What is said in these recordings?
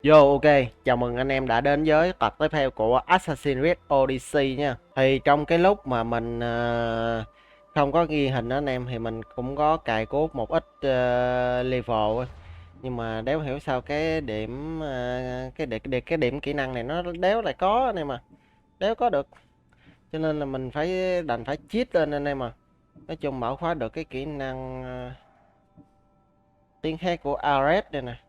Vô, ok, chào mừng anh em đã đến với tập tiếp theo của Assassin's Creed Odyssey nha. Thì trong cái lúc mà mình không có ghi hình đó anh em, thì mình cũng có cài cốt một ít level á. Nhưng mà đéo hiểu sao cái điểm cái điểm kỹ năng này nó đéo lại có anh em, mà đéo có được, cho nên là mình đành phải cheat lên anh em. Mà nói chung mở khóa được cái kỹ năng tiếng hát của Ares đây nè.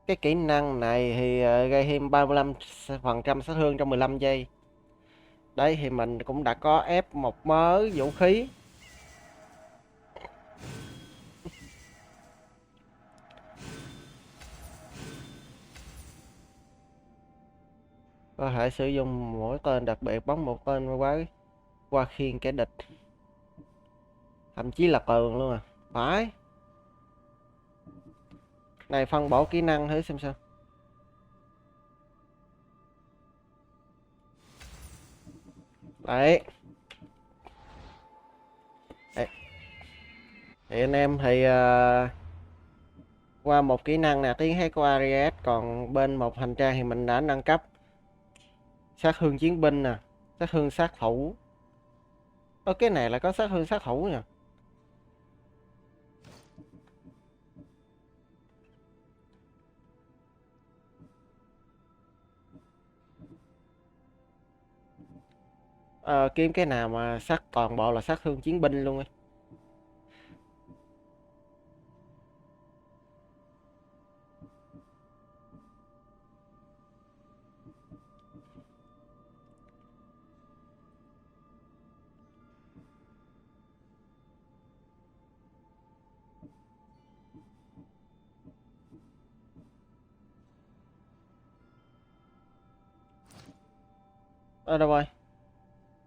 Cái kỹ năng này thì gây thêm 35% sát thương trong 15 giây. Đấy thì mình cũng đã có ép một mớ vũ khí. Có thể sử dụng mỗi tên đặc biệt bắn một tên quái qua khiên kẻ địch. Thậm chí là tường luôn à. Phải. Này phân bổ kỹ năng thử xem sao. Đấy. Đấy. Thì anh em thì qua một kỹ năng nè, tiếng hát của Aries, còn bên một hành trang thì mình đã nâng cấp sát thương chiến binh nè, sát thương sát thủ. Cái này là có sát thương sát thủ nha. Kiếm cái nào mà sát toàn bộ là sát thương chiến binh luôn ấy. Đâu rồi,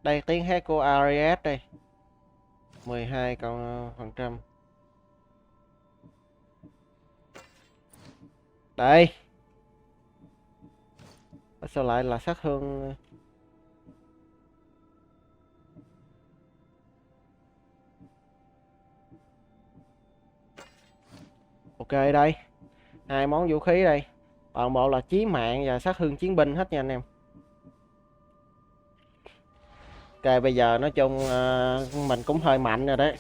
đây tiếng hát của Arias đây, 12 còn phần trăm. Đây, sao lại là sát thương? Ok, đây hai món vũ khí đây, toàn bộ là chí mạng và sát thương chiến binh hết nha anh em. Ok, bây giờ nói chung mình cũng hơi mạnh rồi đấy.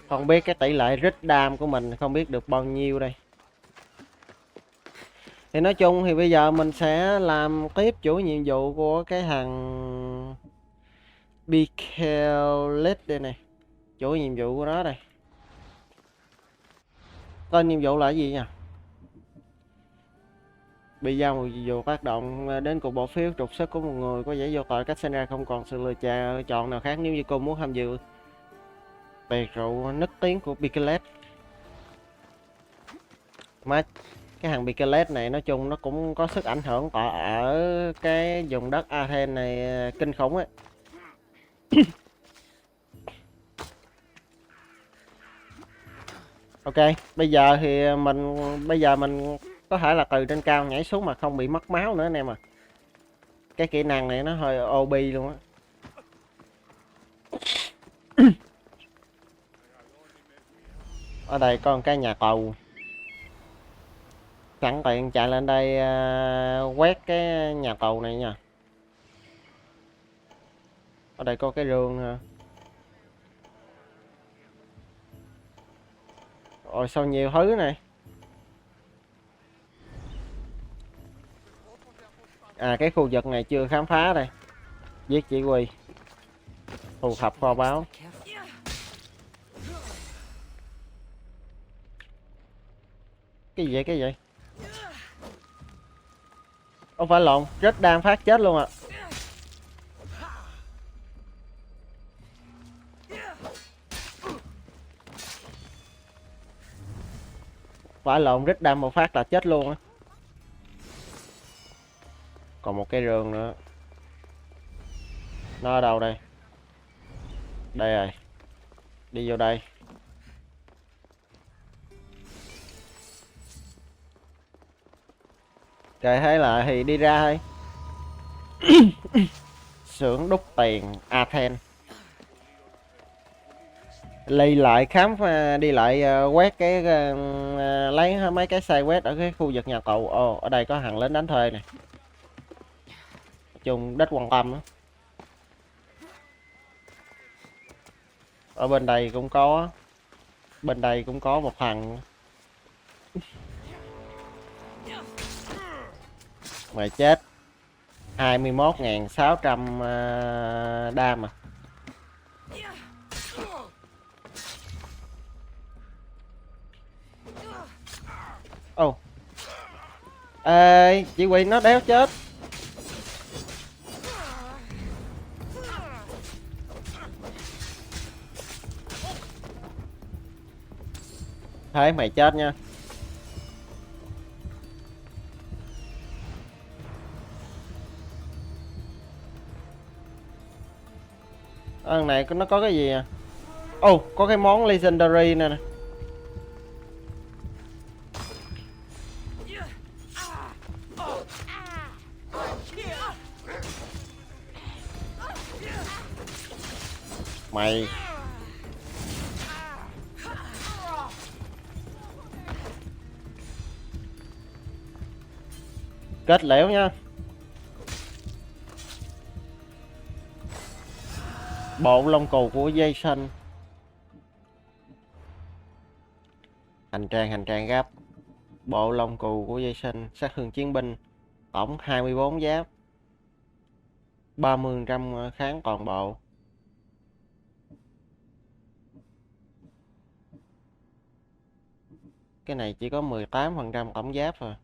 Không biết cái tỷ lệ rít đam của mình không biết được bao nhiêu đây. Thì nói chung thì bây giờ mình sẽ làm tiếp chuỗi nhiệm vụ của cái thằng Peloponnesus đây này. Chuỗi nhiệm vụ của nó đây. Tên nhiệm vụ là cái gì nha? Bị giao một vụ phát động đến cuộc bỏ phiếu trục xuất của một người có vẻ vô tội, cách sinh ra không còn sự lựa chọn nào khác nếu như cô muốn tham dự tiệc rượu nức tiếng của Peloponnesus. Mà cái thằng Peloponnesus này nói chung nó cũng có sức ảnh hưởng ở cái vùng đất Athens này kinh khủng ấy. Ok, bây giờ mình có thể là từ trên cao nhảy xuống mà không bị mất máu nữa anh em à. Cái kỹ năng này nó hơi OP luôn á. Ở đây có một cái nhà tù. Sẵn tiện chạy lên đây quét cái nhà tù này nha. Ở đây có cái rương. Ôi sao nhiều thứ này. Cái khu vực này chưa khám phá đây. Giết chỉ huy. Thu thập kho báu. Cái gì vậy, cái gì? Không phải lộn, rất đang phát chết luôn à. Phải lộn, rít đam một phát là chết luôn á. Còn một cái rương nữa. Nó ở đâu đây? Đây rồi. Đi vô đây. Kệ thế là thì đi ra thôi. Xưởng đúc tiền Athens. Đi lại khám đi lại quét cái lấy mấy cái xe quét ở cái khu vực nhà tù. Ồ, ở đây có hàng lính đánh thuê này. Chung đất quan tâm đó. Ở bên đây cũng có. Bên đây cũng có một thằng. Mày chết. 21.600 đam à. Ồ. Ê, chị Quỳ nó đéo chết. Thế mày chết nha. Thằng này nó có cái gì à? Ồ, có cái món legendary nè nè. Mày kết liễu nha. Bộ lông cù của dây xanh. Hành trang gấp. Bộ lông cù của dây xanh, sát thương chiến binh, tổng 24 giáp, 30% kháng toàn bộ. Cái này chỉ có 18% tổng giáp thôi.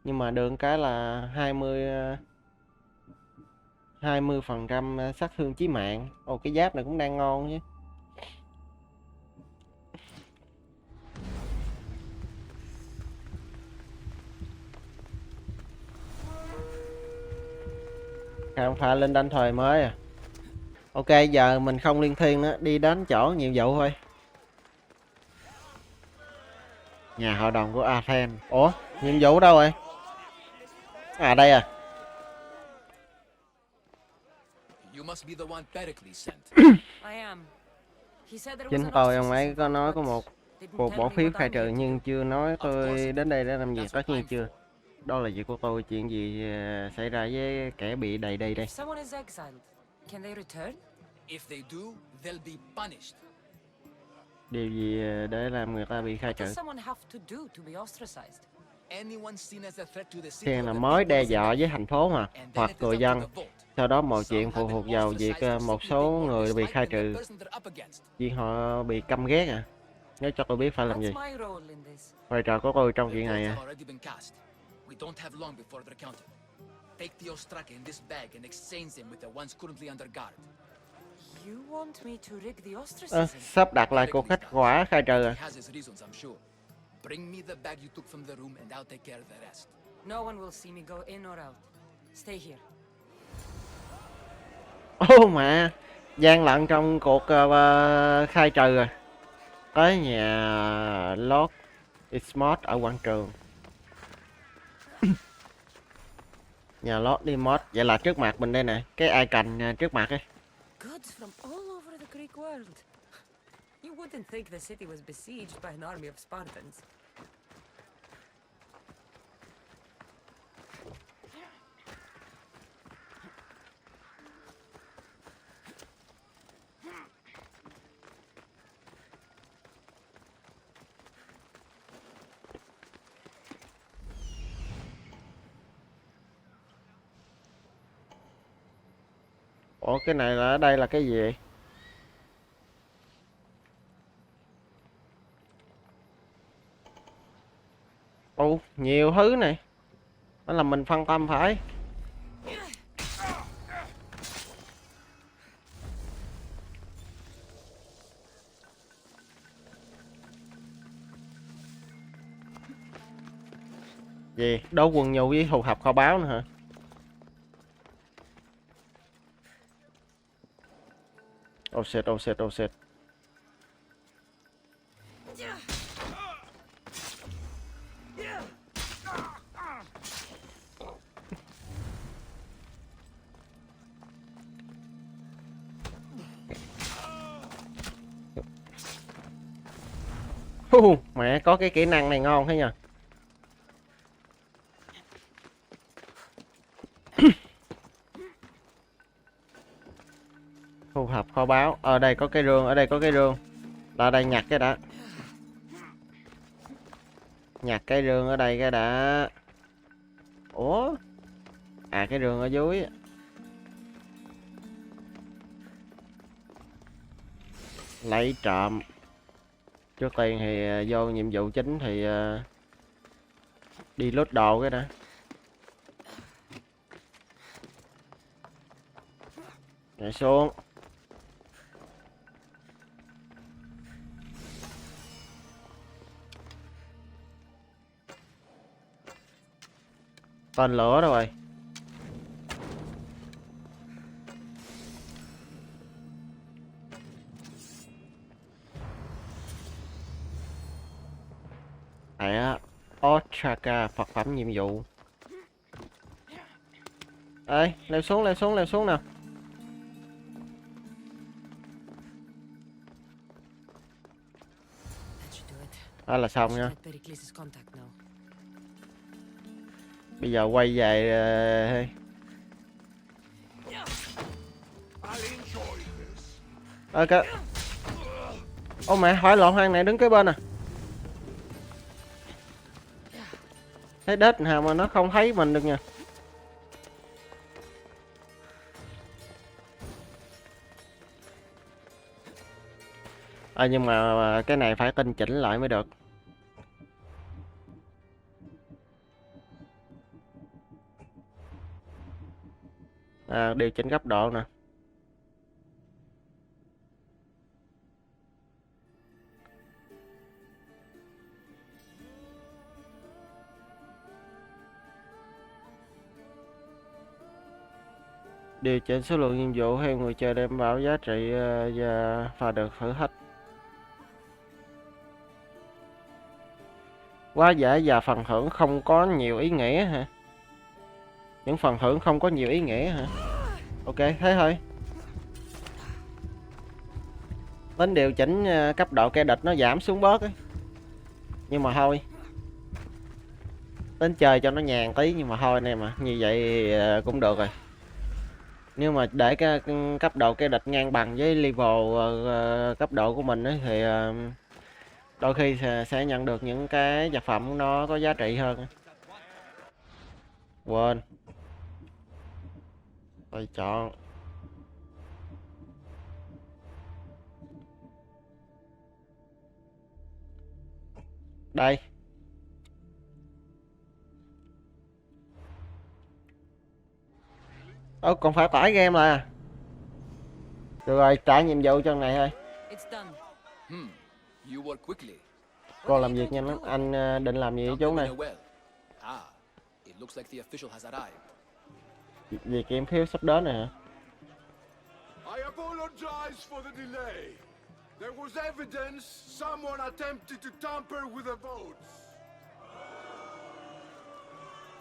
Nhưng mà được cái là 20% sát thương chí mạng. Ồ, cái giáp này cũng đang ngon chứ. Khám phá linh đánh thời mới à. Ok, giờ mình không liên thiên nữa, đi đến chỗ nhiệm vụ thôi. Nhà hội đồng của Athens. Ủa, nhiệm vụ đâu rồi? À, đây à. Chính tôi, ông ấy có nói có một cuộc bỏ phiếu khai trừ nhưng chưa nói tôi đến đây để làm gì. Tất nhiên chưa. Đó là việc của tôi. Chuyện gì xảy ra với kẻ bị đầy đây đây? Điều gì để làm người ta bị khai trừ? Xem là mối đe dọa với thành phố mà, hoặc người dân. Sau đó mọi chuyện phụ thuộc vào việc một số người bị khai trừ vì họ bị căm ghét à. Nếu cho tôi biết phải làm gì. Vai trò của tôi trong chuyện này à. Sắp đặt lại cuộc kết quả khai trừ à. Bring me the bag you took from the room and I'll take care of the rest. No one will see me go in or out. Stay here. Ô mà, gian lận trong cuộc khai trừ à. Tới nhà Lord Ismot ở quảng trường. Nhà Lord Ismot, vậy là trước mặt mình đây nè, cái icon trước mặt ấy. Goods from all over the Greek world. You wouldn't think the city was besieged by an army of Spartans. Ủa, cái này là ở đây là cái gì? Ồ, nhiều thứ này. Đó là mình phân tâm phải. Gì? Đấu quân nhu với thu thập kho báu nữa hả? Oh shit, oh shit, oh shit. Mẹ có cái kỹ năng này ngon thế nhờ. Thu thập kho báu. Ở đây có cái rương, ở đây có cái rương. Ra đây nhặt cái đã. Nhặt cái rương ở đây cái đã. Ủa? À cái rương ở dưới. Lấy trộm. Trước tiên thì vô nhiệm vụ chính thì đi lút đồ cái đã. Nhảy xuống. Tên lửa đâu rồi? Thẻ Ostraka, vật phẩm nhiệm vụ. Ê, leo xuống, leo xuống, leo xuống nào. Đó là xong nha. Bây giờ quay về ok. Ô mẹ, hỏi lộn, hàng này đứng kế bên à. Thấy đết nào mà nó không thấy mình được nha. Nhưng mà cái này phải tinh chỉnh lại mới được. Điều chỉnh góc độ nè. Điều chỉnh số lượng nhiệm vụ theo người chơi đảm bảo giá trị và được thử thách. Quá dễ và phần thưởng không có nhiều ý nghĩa hả? Những phần thưởng không có nhiều ý nghĩa hả? Ok, thế thôi. Tính điều chỉnh cấp độ kẻ địch nó giảm xuống bớt ấy. Nhưng mà thôi. Tính chơi cho nó nhàn tí nhưng mà thôi anh em ạ. Như vậy cũng được rồi. Nhưng mà để cái cấp độ kẻ địch ngang bằng với level cấp độ của mình ấy, thì đôi khi sẽ nhận được những cái vật phẩm nó có giá trị hơn. Quên. Tôi chọn. Đây. Còn phải tải game là. Được rồi, trả nhiệm vụ cho này thôi. Cô làm việc nhanh lắm. Anh định làm gì với chú này? Việc kiểm phiếu sắp đến rồi hả? I apologize for the delay. There was evidence someone attempted to tamper with the votes.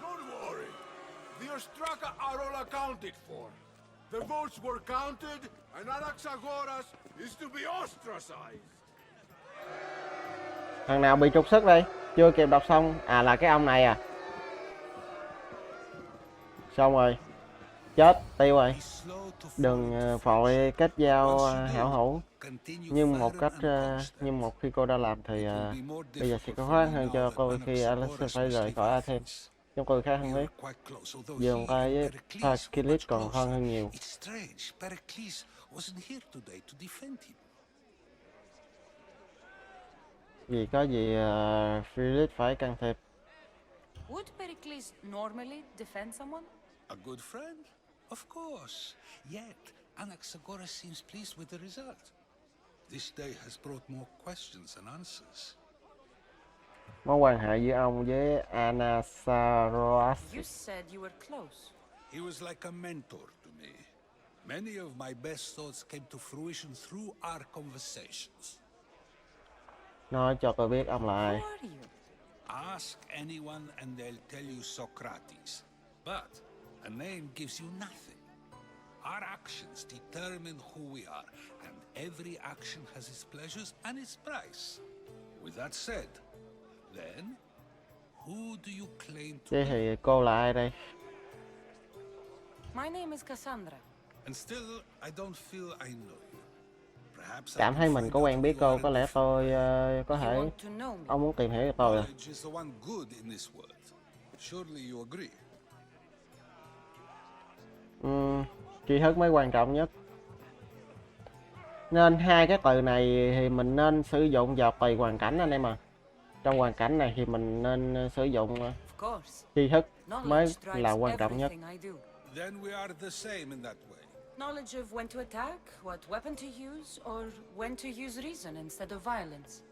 Don't worry. The Ostraka are all accounted for. The votes were counted, and Anaxagoras is to be ostracized. Thằng nào bị trục xuất đây? Chưa kịp đọc xong. À là cái ông này à? Xong rồi. Chết, tiêu rồi. Đừng vội kết giao hảo hữu. Nhưng một khi cô đã làm thì bây giờ sẽ có khó khăn hơn cho cô khi Alex phải rời khỏi Athens. Chúng tôi khá thân thiết. Dường tay với Pericles còn hơn nhiều. Vì có gì Philip phải can thiệp. Would Pericles normally defend someone? A good friend? Of course. Yet, Anaxagoras seems pleased with the result. This day has brought more questions than answers. Mối quan hệ giữa ông với Anaxagoras. You said you were close. He was like a mentor to me. Many of my best thoughts came to fruition through our conversations. Nói cho tôi biết ông là ai. Who are you? Ask anyone and they'll tell you Socrates. But a name gives you nothing. Our actions determine who we are, and every action has its pleasures and its price. With that said, then, who do you claim to Thế be? thì cô là ai đây? My name is Cassandra. And still, I don't feel I know you. Perhaps I Cảm can thấy mình find có out quen who biết you cô, are có in lẽ the tôi có You thể... want to know me? Ông muốn tìm hiểu tôi à? Knowledge is the one good in this world. Surely you agree. Tri thức mới quan trọng nhất. Nên hai cái từ này thì mình nên sử dụng vào tùy hoàn cảnh anh em à. Trong hoàn cảnh này thì mình nên sử dụng Of course. tri thức mới Knowledge drives là quan trọng nhất. everything I do. Then we are the same in that way. Knowledge of when to attack, what weapon to use, or when to use reason instead of violence.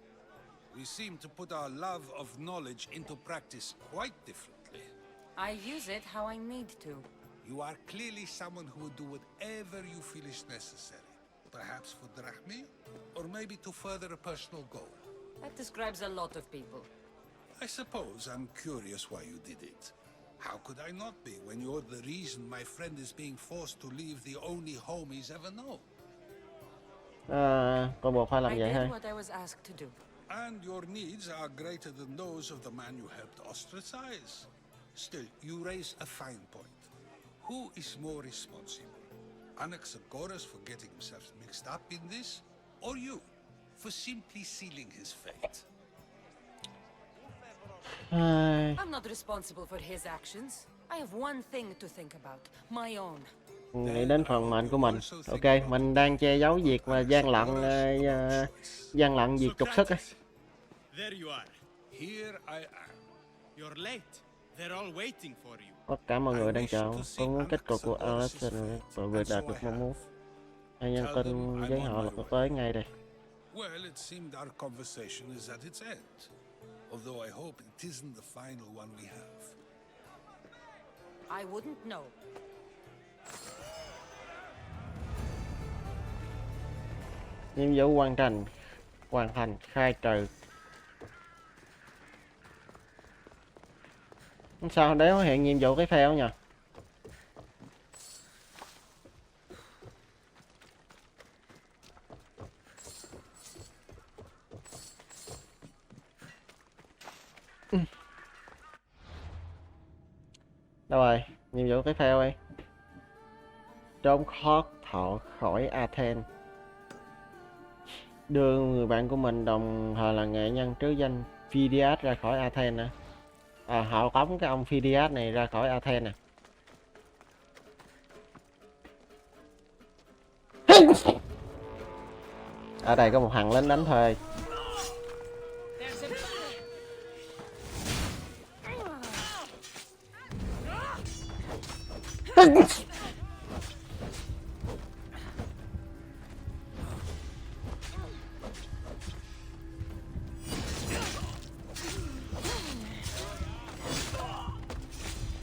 We seem to put our love of knowledge into practice quite differently. I use it how I need to. You are clearly someone who would do whatever you feel is necessary. Perhaps for drachmi, or maybe to further a personal goal. That describes a lot of people. I suppose I'm curious why you did it. How could I not be when you're the reason my friend is being forced to leave the only home he's ever known? Tôi buộc phải làm I vậy did thôi. what I was asked to do. And your needs are greater than those of the man you helped ostracize. Still, you raise a fine point. Who is more responsible? Anaxagoras for getting himself mixed up in this, or you for simply sealing his fate? I'm not responsible for his actions. I have one thing to think about, my own. Nghĩ đến phần mệnh của mình. Ok, mình đang che giấu việc mà gian lận việc trục xuất á. There you are. Here I am. You're late. They're all waiting for you. Tất cả mọi người đang chờ. Tôi muốn kết cục của Alexander và việc đạt được mong muốn. Hãy nhắn tin với họ là tôi tới ngay đây. Well, it seemed our conversation is at its end. Although I hope it isn't the final one we have. I wouldn't know. Nhiệm vụ hoàn thành khai trừ. Sao để hiện nhiệm vụ tiếp theo nhỉ? Đâu rồi? Nhiệm vụ tiếp theo đi. Trốn thoát khỏi Athens. Đưa người bạn của mình đồng thời là nghệ nhân trứ danh Phidias ra khỏi Athens nè. Họ tống cái ông Phidias này ra khỏi Athens nè. Ở đây có một thằng lính đánh thuê.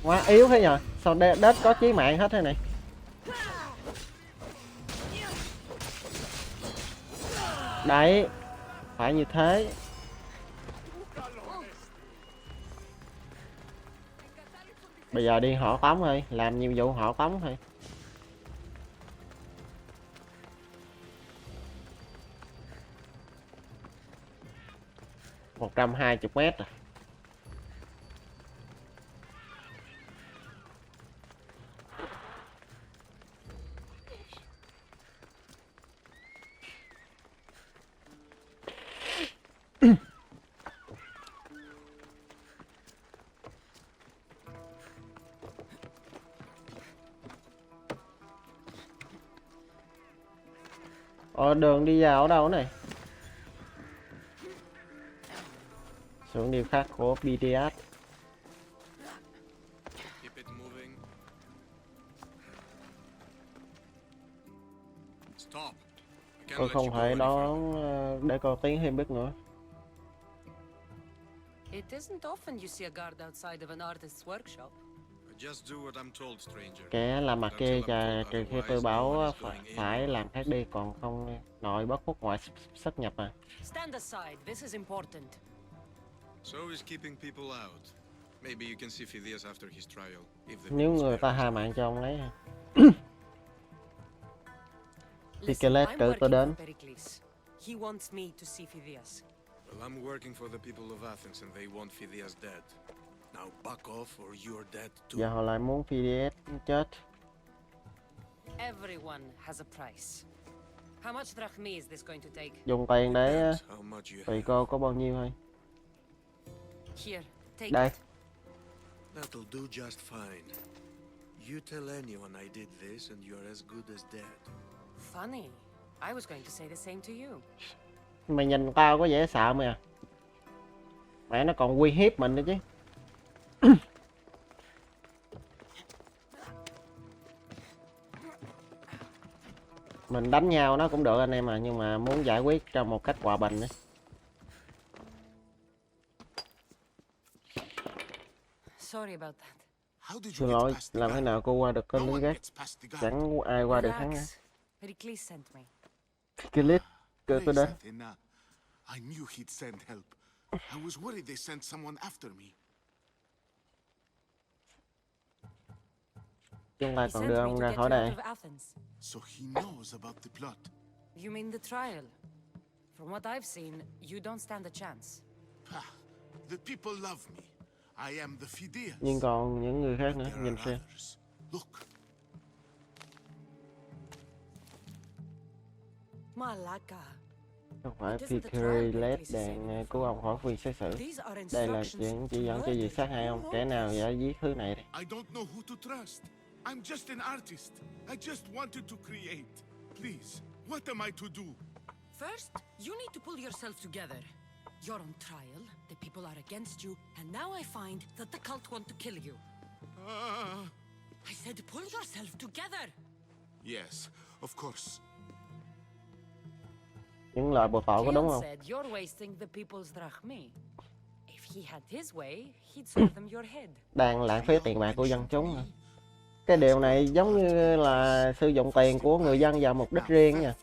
Quá yếu thế nhờ. Sao đất có chí mạng hết thế này. Đấy. Phải như thế. Bây giờ đi họ tống thôi. Làm nhiệm vụ họ tống thôi. Một 120 mét rồi. Đường đi vào ở đâu này? Xuống điều khác của BTS. Keep it moving. Stop. I can't Tôi let không you go thể any đón further. để coi tiếng thêm biết nữa. It isn't often you see a guard outside of an artist's workshop. I just do what I'm told, stranger. Kẻ làm mặt kia trừ khi tôi Otherwise, no bảo one is going in. phải làm khác đi, còn không nội bất khuất ngoại xuất nhập à. Stand aside, this is important. So is keeping people out. Maybe you can see Phidias after his trial. If the Nếu people's người ta fair. tha mạng cho ông ấy. Listen, Tiệc I'm cử tôi working đến. for Pericles. He wants me to see Phidias. Well, I'm working for the people of Athens and they want Phidias dead. Now back off or you're dead too. Giờ họ lại muốn Phidias chết. Everyone has a price. How much drachmae is this going to take? Dùng tiền để Depends how much you tùy have. cô có bao nhiêu thôi. Here, take Đây. it. That'll do just fine. You tell anyone I did this and you're as good as dead. Funny. I was going to say the same to you. Mày nhìn tao có vẻ sợ mày à? Mẹ nó còn uy hiếp mình nữa chứ. Mình đánh nhau nó cũng được anh em à, nhưng mà muốn giải quyết trong một cách hòa bình ấy. Sorry about that. How did Xin you get lỗi, past the làm thế guard? nào cô qua được No con lính one gác? gets past the guard. Chẳng ai qua được hắn á. Relax. Pericles sent me. Cái list cơ tôi đến. Please, Athena. I knew he'd send help. I was worried they sent someone after me. Chúng ta He còn sent đưa me ông to ra get khỏi you đây. out of Athens. So he knows about the plot. You mean the trial? From what I've seen, you don't stand a chance. Pah, the people love me. I am the Phidias. Nhưng còn những người khác nữa, There nhìn are xem. others. Look, Malaka. Không phải Peloponnesus đang cứu ông khỏi quyền xét xử. These are Đây là instructions chuyện to chỉ dẫn cho việc murder. sát hại ông. Kẻ nào đã giết thứ này đây? I don't know who to trust. I'm just an artist. I just wanted to create. Please, what am I to do? First, you need to pull yourself together. You're on trial, the people are against you, and now I find that the cult want to kill you. Ah, I said pull yourself together! yes, of course. Những lời buộc tội có đúng Keon không? said you're wasting the people's drachmae. If he had his way, he'd serve them your head. Đang lãng phí tiền bạc của dân chúng hả? Cái điều này giống như là sử dụng tiền của người dân vào mục đích riêng nha.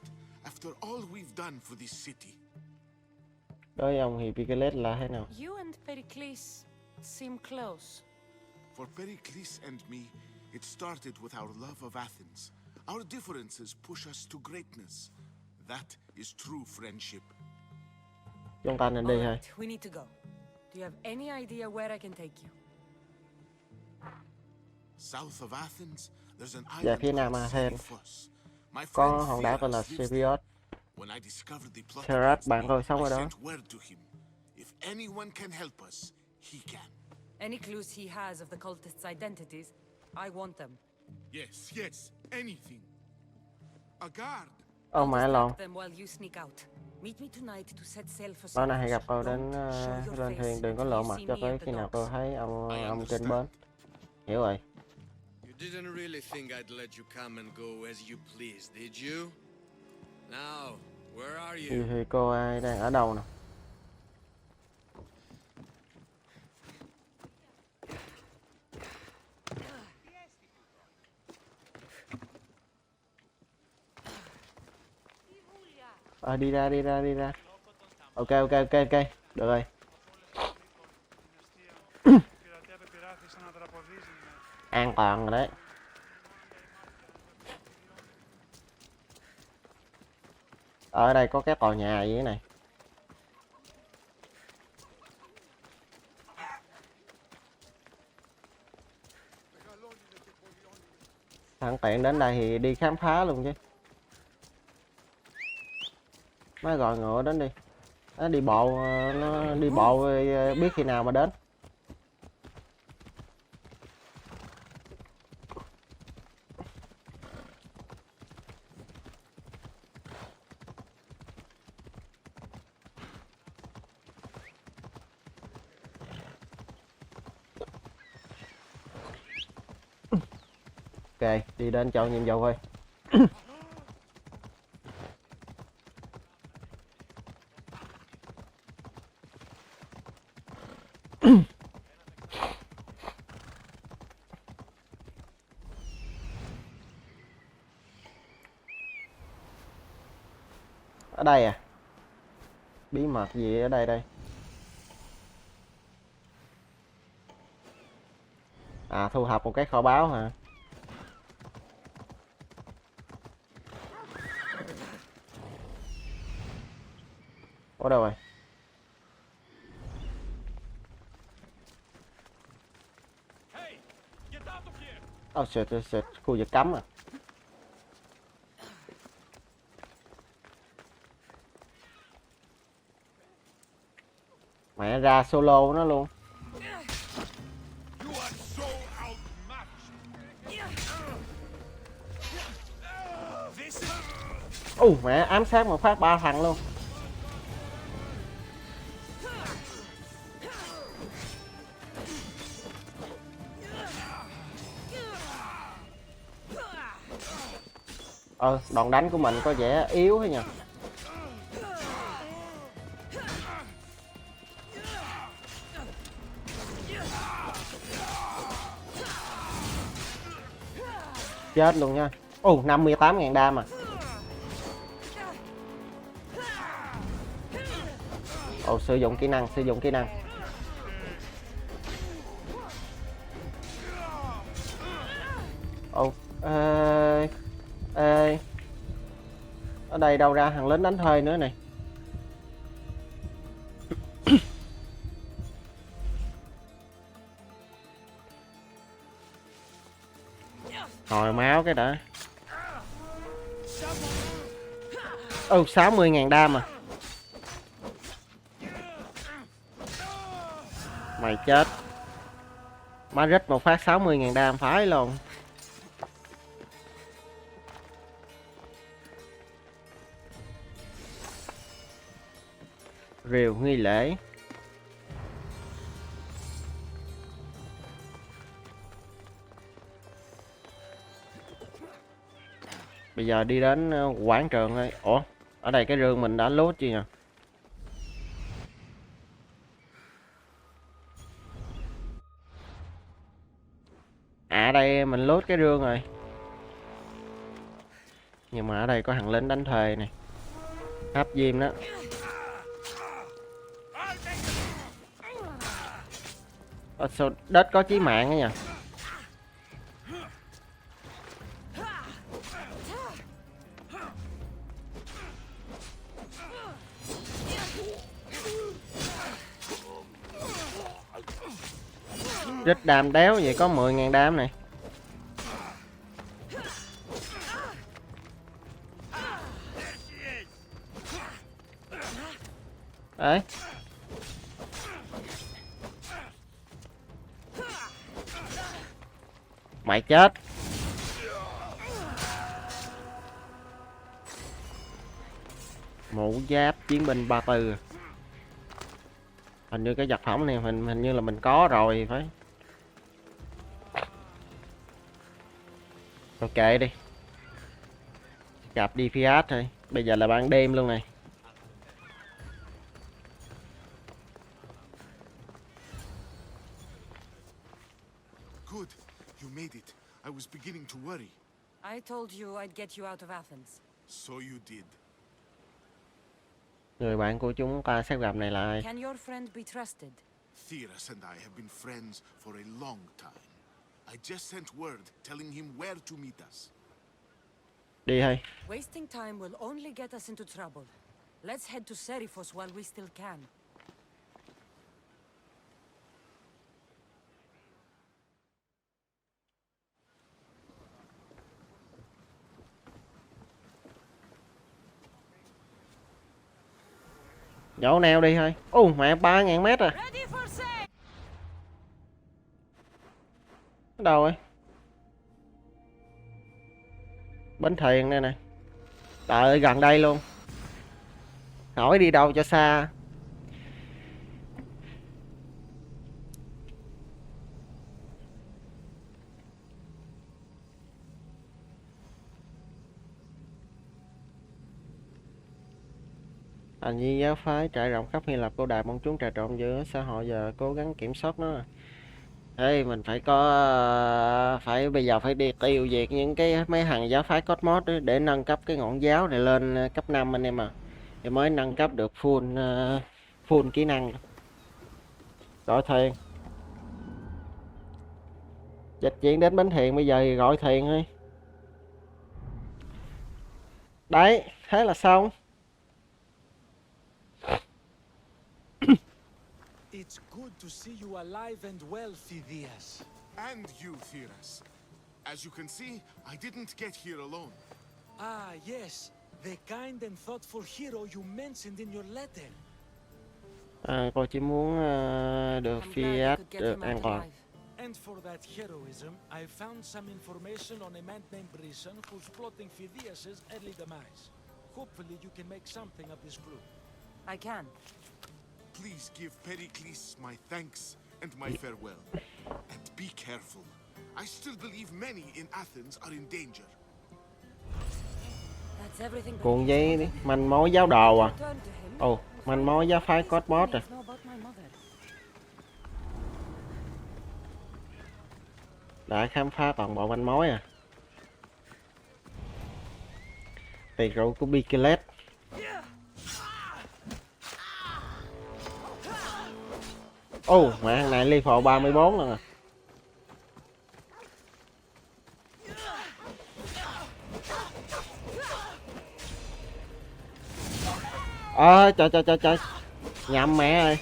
After all we've done for this city, Đối với ông thì Peloponnesus là thế nào? You and Pericles seem close. for Pericles and me, it started with our love of Athens. Our differences push us to greatness. That is true friendship. Chúng ta nên đi thôi. Alright, we need to go. Do you have any idea where I can take you? South of Athens, there's an Dạ, island phía nam called Athens. Seriphos. My Có friend hòn đảo tên là Phidias lives Seriphos. there. When I discovered the plot Seraph, against bạn me, tôi sống I ở đó. sent word to him. If anyone can help us, he can. Any clues he has of the cultists' identities, I want them. Yes, yes, anything. A guard. Ông mẹ lồn. Distract them while you sneak out. Meet me tonight to set sail for Tối nay hãy gặp Cyprus. tôi đến Don't show your lên face thuyền, đừng có until lộ you mặt see cho me tới at the khi nào docks. tôi thấy ông I trên understand. bến. Hiểu rồi. You didn't really think I'd let you come and go as you please, did you? Now, where are you? Thì cô ai đang ở đâu nè? Đi ra, đi ra, đi ra. Ok, ok, ok, ok. Được rồi. An toàn rồi đấy. Ở đây có cái tòa nhà gì thế này. Thằng tiện đến đây thì đi khám phá luôn chứ. Nó gọi ngựa đến đi. Nó đi bộ, nó đi bộ biết khi nào mà đến. Ok, đi đến chọn nhiệm vụ thôi. Ở đây à? Bí mật gì ở đây đây? À, thu thập một cái kho báu hả? Ở đâu rồi? Oh shit, shit, khu vực cấm à. Mẹ ra solo nó luôn. You are so outmatched. Mẹ ám sát một phát 3 thằng luôn. Đòn đánh của mình có vẻ yếu thế nhỉ. Chết luôn nha. 58.000 đam à. Sử dụng kỹ năng, sử dụng kỹ năng. Ở đây đâu ra thằng lính đánh thuê nữa này. Hồi máu cái đã. 60.000 đam à. Mày chết. Má rít một phát 60.000 đam phải luôn. Rìu nghi lễ. Bây giờ đi đến quảng trường thôi. Ở đây cái rương mình đã lốt chưa nhỉ? Đây mình lốt cái rương rồi. Nhưng mà ở đây có thằng lính đánh thuê này. Hấp diêm đó. Sao đất có chí mạng đó nha. Rít đam đéo vậy có 10.000 đam này. Đấy. Mày chết. Mũ giáp chiến binh 34. Hình như cái vật phẩm này hình như là mình có rồi phải. Ok đi. Gặp đi Fiat thôi. Bây giờ là ban đêm luôn này. Good. You made it. I was beginning to worry. I told you I'd get you out of Athens. So you did. Người bạn của chúng ta sắp gặp này là ai? Can your friend be trusted? Theras and I have been friends for a long time. I just sent word telling him where to meet us. Đi thôi. Wasting time will only get us into trouble. Let's head to Seriphos while we still can. Dỗ neo đi thôi. Mẹ 3.000 mét à. Ở đâu ấy? Bến thuyền đây nè. Trời ơi gần đây luôn. Khỏi đi đâu cho xa. Hành vi giáo phái trải rộng khắp Hy Lạp, cô đài bọn chúng trà trộn giữa xã hội giờ cố gắng kiểm soát nó. Ê, mình phải bây giờ phải đi tiêu diệt những cái mấy thằng giáo phái Cosmos để nâng cấp cái ngọn giáo này lên cấp 5 anh em à. Thì mới nâng cấp được full kỹ năng. Gọi thuyền. Dịch chuyển đến bến thuyền bây giờ thì gọi thuyền thôi. Đấy, thế là xong. It's good to see you alive and well, Phidias. And you, Theras. As you can see, I didn't get here alone. Ah, yes. The kind and thoughtful hero you mentioned in your letter. Cô chỉ muốn được I'm glad I Fiat could get được him an out toàn. alive. And for that heroism, I found some information on a man named Brisson who's plotting Phidias's early demise. Hopefully you can make something of this clue. I can. Please give Pericles my thanks and my farewell. And be careful. I still believe many in Athens are in danger. That's everything. Cuộn giấy đi. Manh mối giáo đồ à? Turn to him. Ồ, manh mối giáo phái Cosmos à? Know about my mother. Đã khám phá toàn bộ manh mối à? Tiệc rượu của Peloponnesus. Ồ, mẹ thằng này ly phò 34 lần à. Trời. Nhầm mẹ ơi.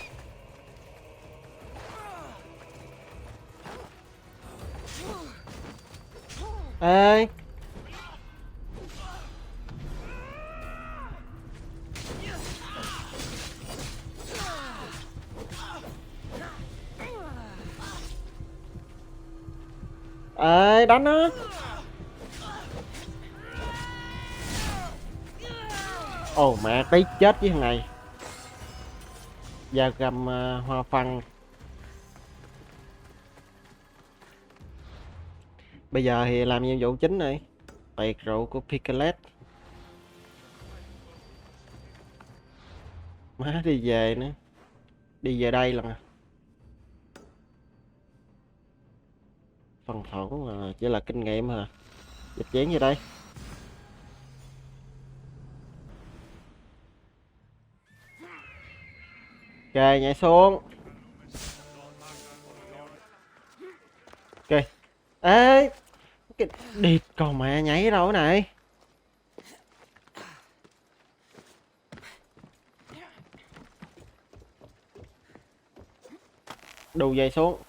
Ê. Ê, đánh nó. Ồ mẹ, tí chết với thằng này. Giờ cầm hoa phân. Bây giờ thì làm nhiệm vụ chính này. Tiệc rượu của Peloponnesus. Má đi về nữa. Đi về đây lần à. Phần thưởng là chỉ là kinh nghiệm hả? Dịch chuyển về đây. Ok, nhảy xuống. Ok. Ê, cái địt còn mẹ nhảy đâu này. Đu dây xuống.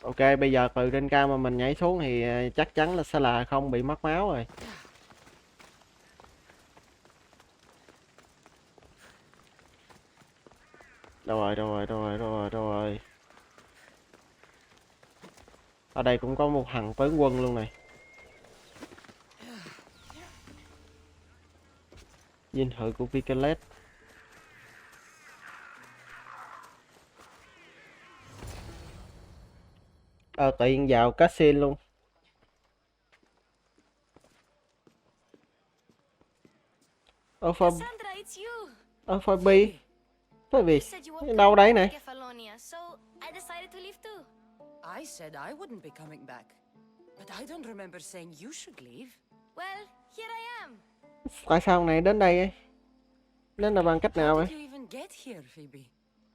Ok, bây giờ từ trên cao mà mình nhảy xuống thì chắc chắn là sẽ là không bị mất máu rồi. Đâu rồi. Ở đây cũng có một thằng tướng quân luôn này. Dinh thự của Peloponnesus. Tiện vào casino luôn. Cassandra, it's you. Phoebe. Phoebe. You said you won't Đâu come đấy back này? to Kefalonia, so I decided to leave too. I said I wouldn't be coming back. But I don't remember saying you should leave. Well, here I am. Tại sao này đến đây ấy? Đến là bằng cách nào How ấy? did you even get here, Phoebe?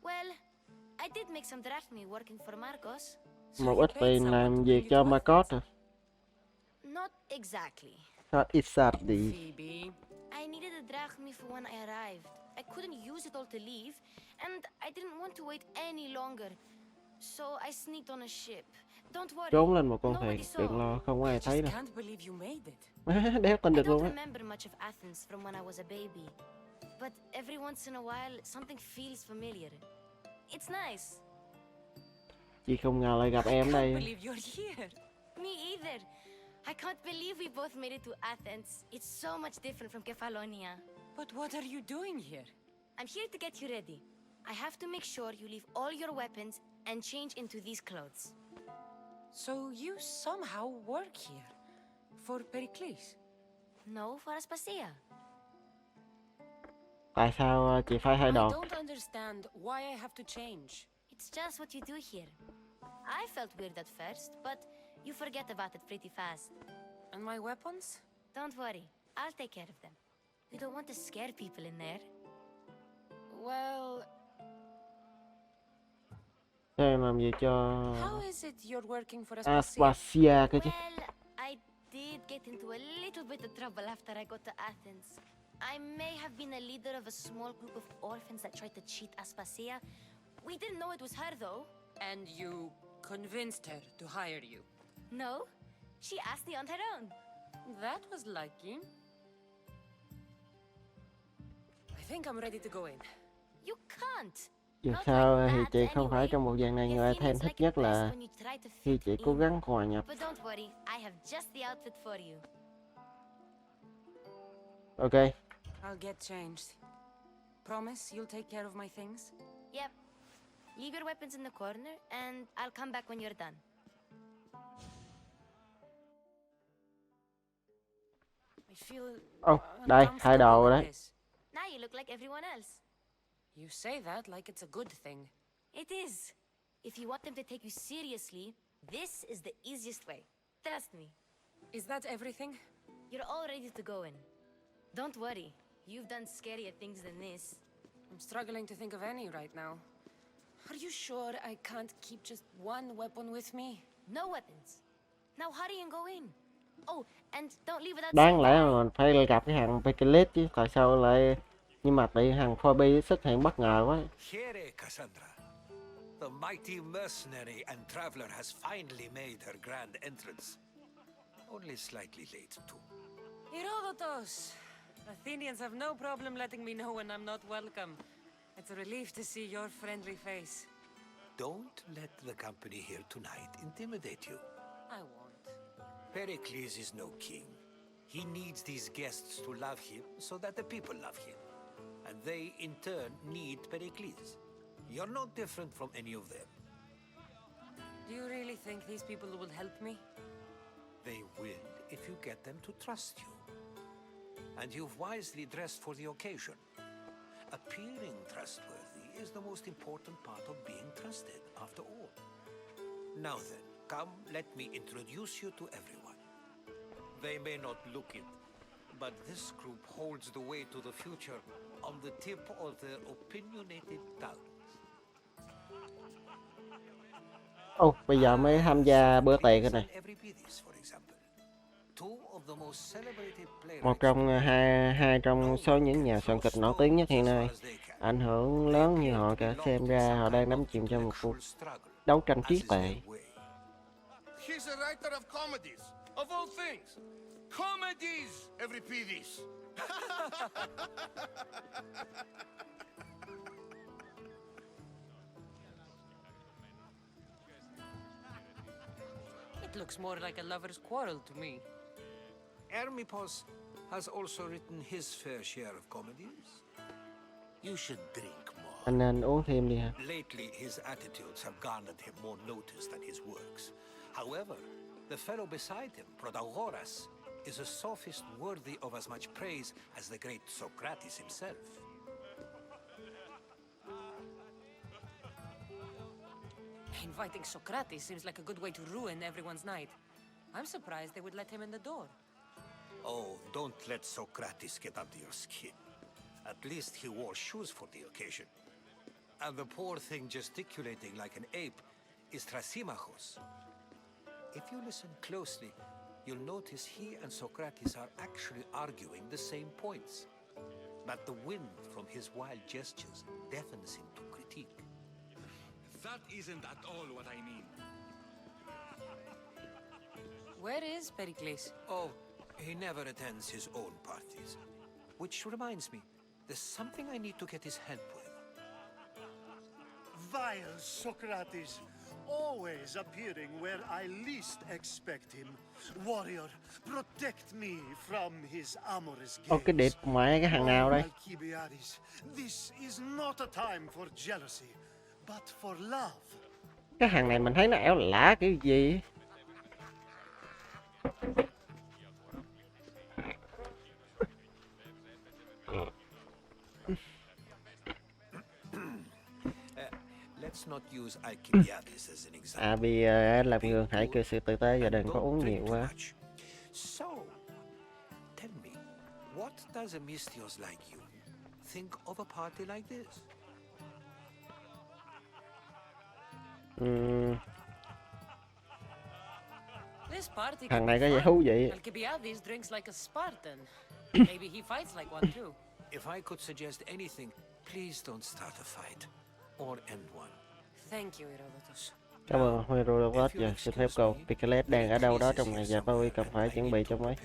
Well, I did make some drachmi working for Marcos. So Một you ít paid tiền someone làm to việc bring cho you to Marcos à? Not exactly. Not exactly. Phoebe. I needed a drachmi for when I arrived. I couldn't use it all to leave, and I didn't want to wait any longer. So I sneaked on a ship. Don't worry. Trốn lên một con Nobody thuyền, saw. đừng lo, không có ai I thấy just đâu. can't believe you made it. Đéo tin I được don't luôn á. remember much of Athens from when I was a baby, but every once in a while something feels familiar. It's nice. Chị không ngờ lại gặp em I can't đây. believe you're here. Me either. I can't believe we both made it to Athens. It's so much different from Kefalonia. But what are you doing here? I'm here to get you ready. I have to make sure you leave all your weapons and change into these clothes. So you somehow work here for Pericles? No, for Aspasia. Tại sao chị phải thay I đồ? don't understand why I have to change. It's just what you do here. I felt weird at first, but you forget about it pretty fast. And my weapons? Don't worry, I'll take care of them. You don't want to scare people in there. Well, Sao em làm gì cho how is it you're working for Aspasia? Aspasia cơ chứ? Well, I did get into a little bit of trouble after I got to Athens. I may have been a leader of a small group of orphans that tried to cheat Aspasia. We didn't know it was her, though. And you convinced her to hire you. No, she asked me on her own. That was lucky. I think I'm ready to go in. You can't. Dù Not sao like thì that chị không phải anyway. trong bộ dạng này, The người Athens feeling's thích like nhất best là when you try to khi fit chị cố in. gắng hòa nhập. But don't worry, I have just the outfit for you. Ok, I'll get changed. Promise you'll take care of my things? Yep. Leave your weapons in the corner, and I'll come back when you're done. I feel đây, thay đồ rồi uncomfortable đấy. with this. Now you look like everyone else. You say that like it's a good thing. It is. If you want them to take you seriously, this is the easiest way. Trust me. Is that everything? You're all ready to go in. Don't worry. You've done scarier things than this. I'm struggling to think of any right now. Are you sure I can't keep just one weapon with me? No weapons. Now hurry and go in. Oh, and don't leave without Đáng saying lẽ bye. mà mình phải gặp cái hàng Peloponnesus chứ, tại sao lại, nhưng mà bị hàng Phoebe xuất hiện bất ngờ quá. Here, Cassandra. The mighty mercenary and traveler has finally made her grand entrance. Only slightly late, too. Herodotus! Athenians have no problem letting me know when I'm not welcome. It's a relief to see your friendly face. Don't let the company here tonight intimidate you. I won't. Pericles is no king. He needs these guests to love him so that the people love him. And they, in turn, need Pericles. You're no different from any of them. Do you really think these people will help me? They will if you get them to trust you. And you've wisely dressed for the occasion. Appearing trustworthy is the most important part of being trusted, after all. Now then, come, let me introduce you to everyone. They may not look it, but this group holds the way to the future on the tip of their opinionated tongues. Bây giờ mới tham gia bữa tiệc cái này. Một trong hai trong số những nhà soạn kịch nổi tiếng nhất hiện nay, ảnh hưởng lớn như họ cả, xem ra họ đang đắm chìm trong một cuộc đấu tranh trí tuệ. He's a writer of comedies, of all things. Comedies, Euripides. It looks more like a lover's quarrel to me. Hermippos has also written his fair share of comedies. You should drink more. Anh nên uống thêm đi hả? Lately, his attitudes have garnered him more notice than his works. However, the fellow beside him, Protagoras, is a sophist worthy of as much praise as the great Socrates himself. Inviting Socrates seems like a good way to ruin everyone's night. I'm surprised they would let him in the door. Oh, don't let Socrates get under your skin. At least he wore shoes for the occasion. And the poor thing gesticulating like an ape is Thrasymachos. If you listen closely, you'll notice he and Socrates are actually arguing the same points. But the wind from his wild gestures deafens him to critique. That isn't at all what I mean. Where is Pericles? Oh, he never attends his own parties. Which reminds me, there's something I need to get his help with. Vile Socrates, always appearing where I least expect him. Warrior, protect me from his amorous gaze. Cái đẹp mẹ cái hàng nào đây? Alcibiades, this is not a time for jealousy, but for love. Cái hàng này mình thấy nó ẻo lả kiểu gì? Let's not use Alcibiades as an example. Vì làm gương hãy cư xử tử tế và đừng có uống nhiều quá. So, tell me, what does a Mystios like you think of a party like this? This party Thằng could này be có vẻ fun. thú vị. Alcibiades drinks like a Spartan. Maybe he fights like one too. If I could suggest anything, please don't start a fight. Or end one. Thank you, Herodotus. Cảm ơn Herodotus và xin phép câu. Pericles đang ở đâu đó trong ngày và tôi cần phải chuẩn bị cho mấy.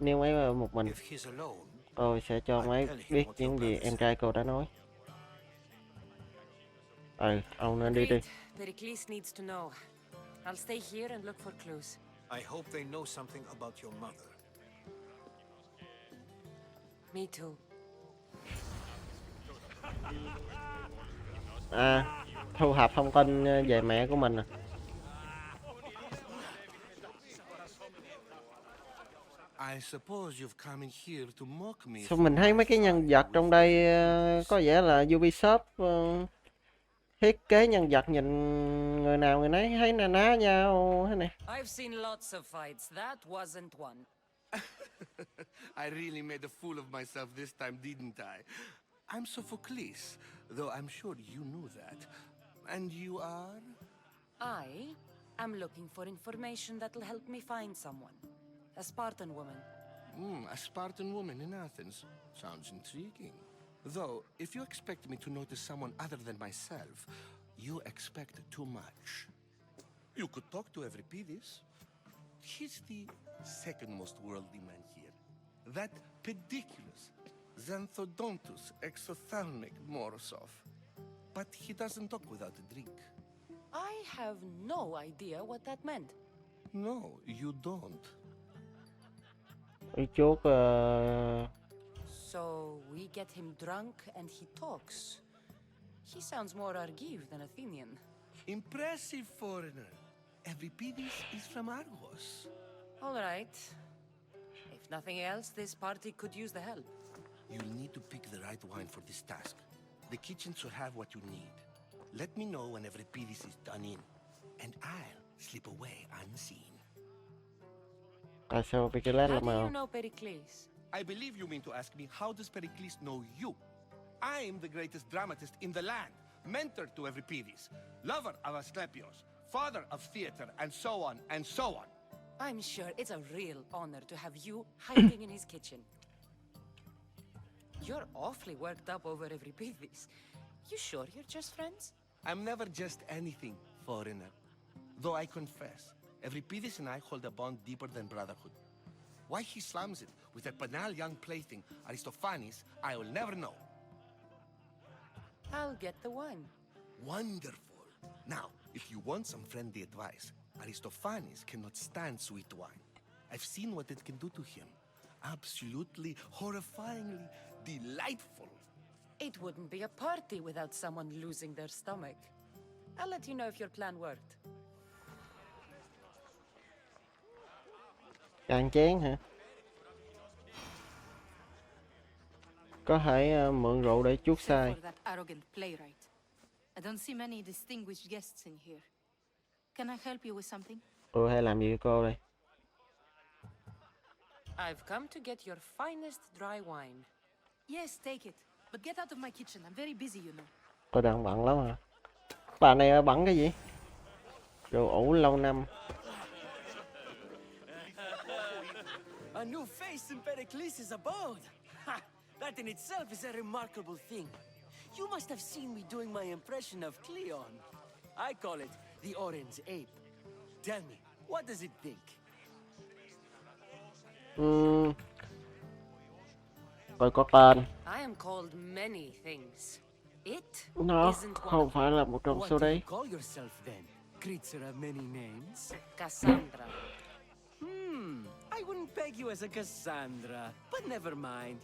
Nếu mấy ở một mình, If he's alone, tôi sẽ cho mấy biết những gì em trai cô đã nói. Ông nên đi đi. Pericles needs to know. I'll stay here and look for clues. I hope they know something about your mother. Me too. Thu thập thông tin về mẹ của mình. I suppose you've come in here to mock me. Sao mình thấy mấy cái nhân vật trong đây có vẻ là Ubisoft thiết kế nhân vật nhìn người nào người nấy thấy na ná nhau thế này. I've seen lots of fights. That wasn't one. I really made a fool of myself this time, didn't I? I'm Sophocles, though I'm sure you knew that. And you are? I am looking for information that'll help me find someone. A Spartan woman. A Spartan woman in Athens. Sounds intriguing. Though, if you expect me to notice someone other than myself, you expect too much. You could talk to Euripides. He's the second most worldly man here. That pediculous, xanthodontus, exophthalmic Morosov. But he doesn't talk without a drink. I have no idea what that meant. No, you don't. Ý chốt So we get him drunk and he talks. He sounds more Argive than Athenian. Impressive, foreigner. Euripides is from Argos. All right. If nothing else, this party could use the help. You'll need to pick the right wine for this task. The kitchen should have what you need. Let me know when Euripides is done in, and I'll slip away unseen. tại sao Pericles How là do you màu? know Pericles? I believe you mean to ask me, how does Pericles know you? I am the greatest dramatist in the land, mentor to Euripides, lover of Asclepios, father of theater, and so on, and so on. I'm sure it's a real honor to have you hiding in his kitchen. You're awfully worked up over Euripides. You sure you're just friends? I'm never just anything, foreigner. Though I confess, Euripides and I hold a bond deeper than brotherhood. Why he slams it with a banal young plaything, Aristophanes, I will never know. I'll get the wine. Wonderful. Now, if you want some friendly advice, Aristophanes cannot stand sweet wine. I've seen what it can do to him. Absolutely, horrifyingly delightful. It wouldn't be a party without someone losing their stomach. I'll let you know if your plan worked. Cạn chén hả? Có thể mượn rượu để chuốc sai. For that arrogant playwright. I don't see many distinguished guests in here. Can I help you with something? Tôi hay làm gì với cô đây? I've come to get your finest dry wine. Yes, take it. But get out of my kitchen. I'm very busy, you know. Tôi đang bận lắm hả? Bà này bận cái gì? Đồ ủ lâu năm. A new face in Pericles' abode. Ha! That in itself is a remarkable thing. You must have seen me doing my impression of Cleon. I call it the Orange Ape. Tell me, what does it think? Tôi có tên. I am called many things. It Nó isn't one không of phải là một trong What số do you đấy. call yourself then? Creature of many names? Cassandra. I wouldn't peg you as a Cassandra, but never mind.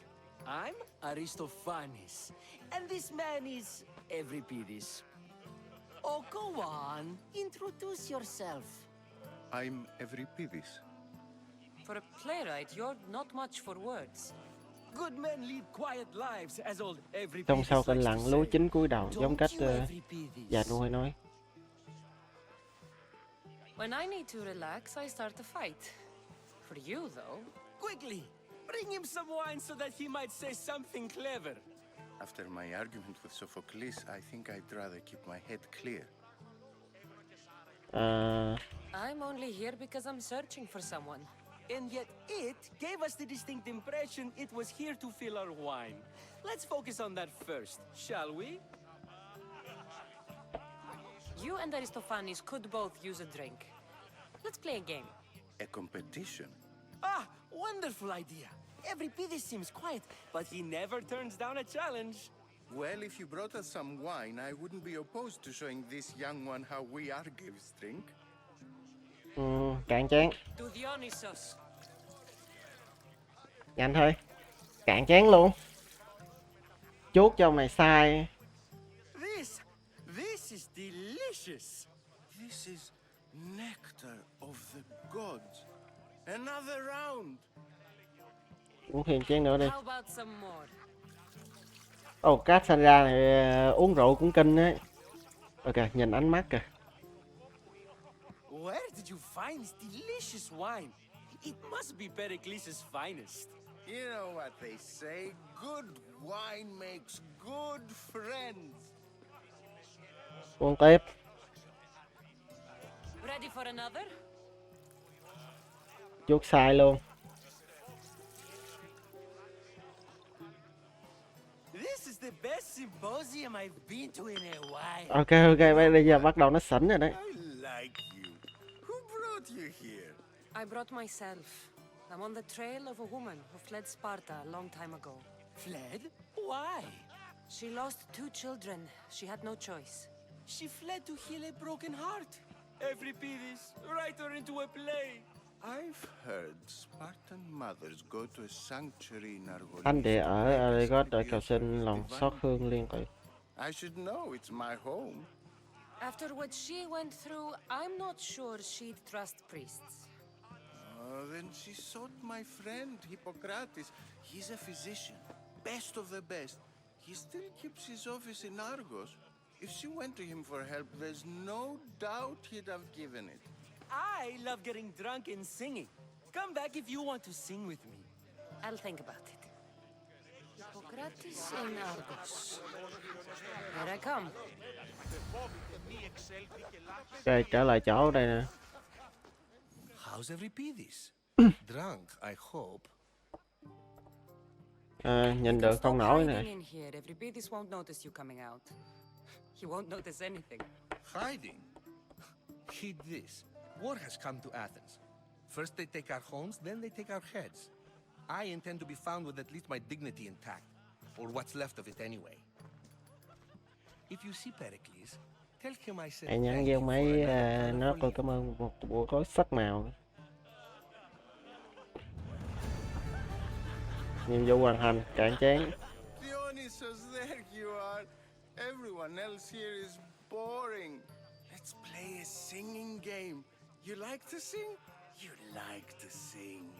I'm Aristophanes, and this man is Euripides. Oh, go on. Introduce yourself. I'm Euripides. For a playwright, you're not much for words. Good men lead quiet lives, as old Euripides Trong sau kênh likes lặn to lúa say. chín cúi đầu giống Don't cách you, Euripides? già nuôi nói. When I need to relax, I start a fight. For you, though, Quickly, bring him some wine so that he might say something clever. After my argument with Sophocles, I think I'd rather keep my head clear. À, I'm only here because I'm searching for someone. And yet it gave us the distinct impression it was here to fill our wine. Let's focus on that first, shall we? You and Aristophanes could both use a drink. Let's play a game. A competition? Ah, wonderful idea. Everybody seems quiet, but he never turns down a challenge. Well, if you brought us some wine, I wouldn't be opposed to showing this young one how we Argives drink. Cạn chén. To Dionysus. Nhanh thôi. Cạn chén luôn. Chốt cho ông này sai. This is delicious. This is nectar of the gods. Another round. Uống thêm chén nữa đi. How about some more? Cassandra này uống rượu cũng kinh đấy. Ok, nhìn ánh mắt kìa. Where did you find this delicious wine? It must be Pericles' finest. You know what they say, good wine makes good friends. Uống tiếp. Ready for another? Chốt sai luôn. This is the best symposium I've been to in a while. Ok, bây giờ bắt đầu nó xỉn rồi đấy. I like you. Who brought you here? I brought myself. I'm on the trail of a woman who fled Sparta a long time ago. Fled? Why? She lost 2 children. She had no choice. She fled to heal a broken heart. Euripides, write her into a play. I've heard Spartan mothers go to a sanctuary in Argolis. Thánh địa ở Argos để cầu xin lòng xót hương liên tục. I should know, it's my home. After what she went through, I'm not sure she'd trust priests. Then she sought my friend Hippocrates. He's a physician, best of the best. He still keeps his office in Argos. If she went to him for help, there's no doubt he'd have given it. I love getting drunk and singing. Come back if you want to sing with me. I'll think about it. Hippocrates in Argos. Here I come. Ok, trở lại chỗ đây nè. How's Euripides? Drunk, I hope. Nhìn được không nổi nè. In here, Euripides won't notice you coming out. He won't notice anything. Hiding? Heed this. War has come to Athens. First they take our homes, then they take our heads. I intend to be found with at least my dignity intact. Or what's left of it anyway. If you see Pericles, tell him I said Hãy nhắn với ông ấy nói tôi cảm ơn một buổi tối sắc màu. Nhiệm vụ hoàn thành, cạn chén. Dionysus, there you are. Everyone else here is boring. Let's play a singing game. You like to sing? You like to sing.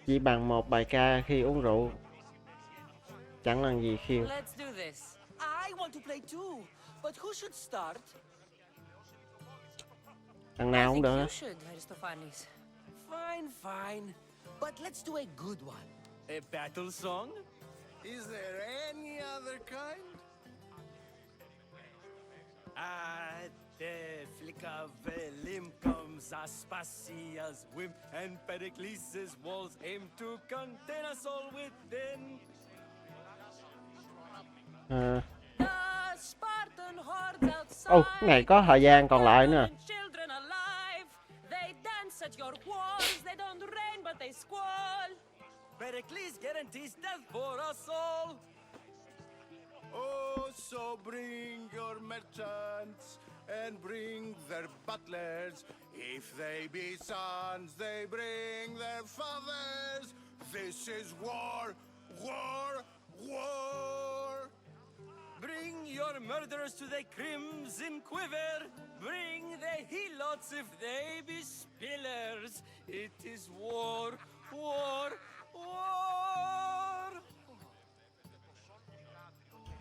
Chỉ bằng một bài ca khi uống rượu. Chẳng làm gì khiêu. Let's do this. I want to play too, but who should start? Thằng nào cũng được. You should, Aristophanes. Fine, fine. But let's do a good one. A battle song? Is there any other kind? At the flick of a limb comes Aspasia's whim, and Pericles' walls aim to contain us all within. The Spartan hordes outside. Cái này có thời gian còn lại nữa. Children alive. They dance at your walls. They don't rain but they squall. Pericles guarantees death for us all. Oh, so bring your merchants and bring their butlers. If they be sons, they bring their fathers. This is war, war, war. Bring your murderers to the crimson quiver. Bring the helots if they be spillers. It is war, war, war.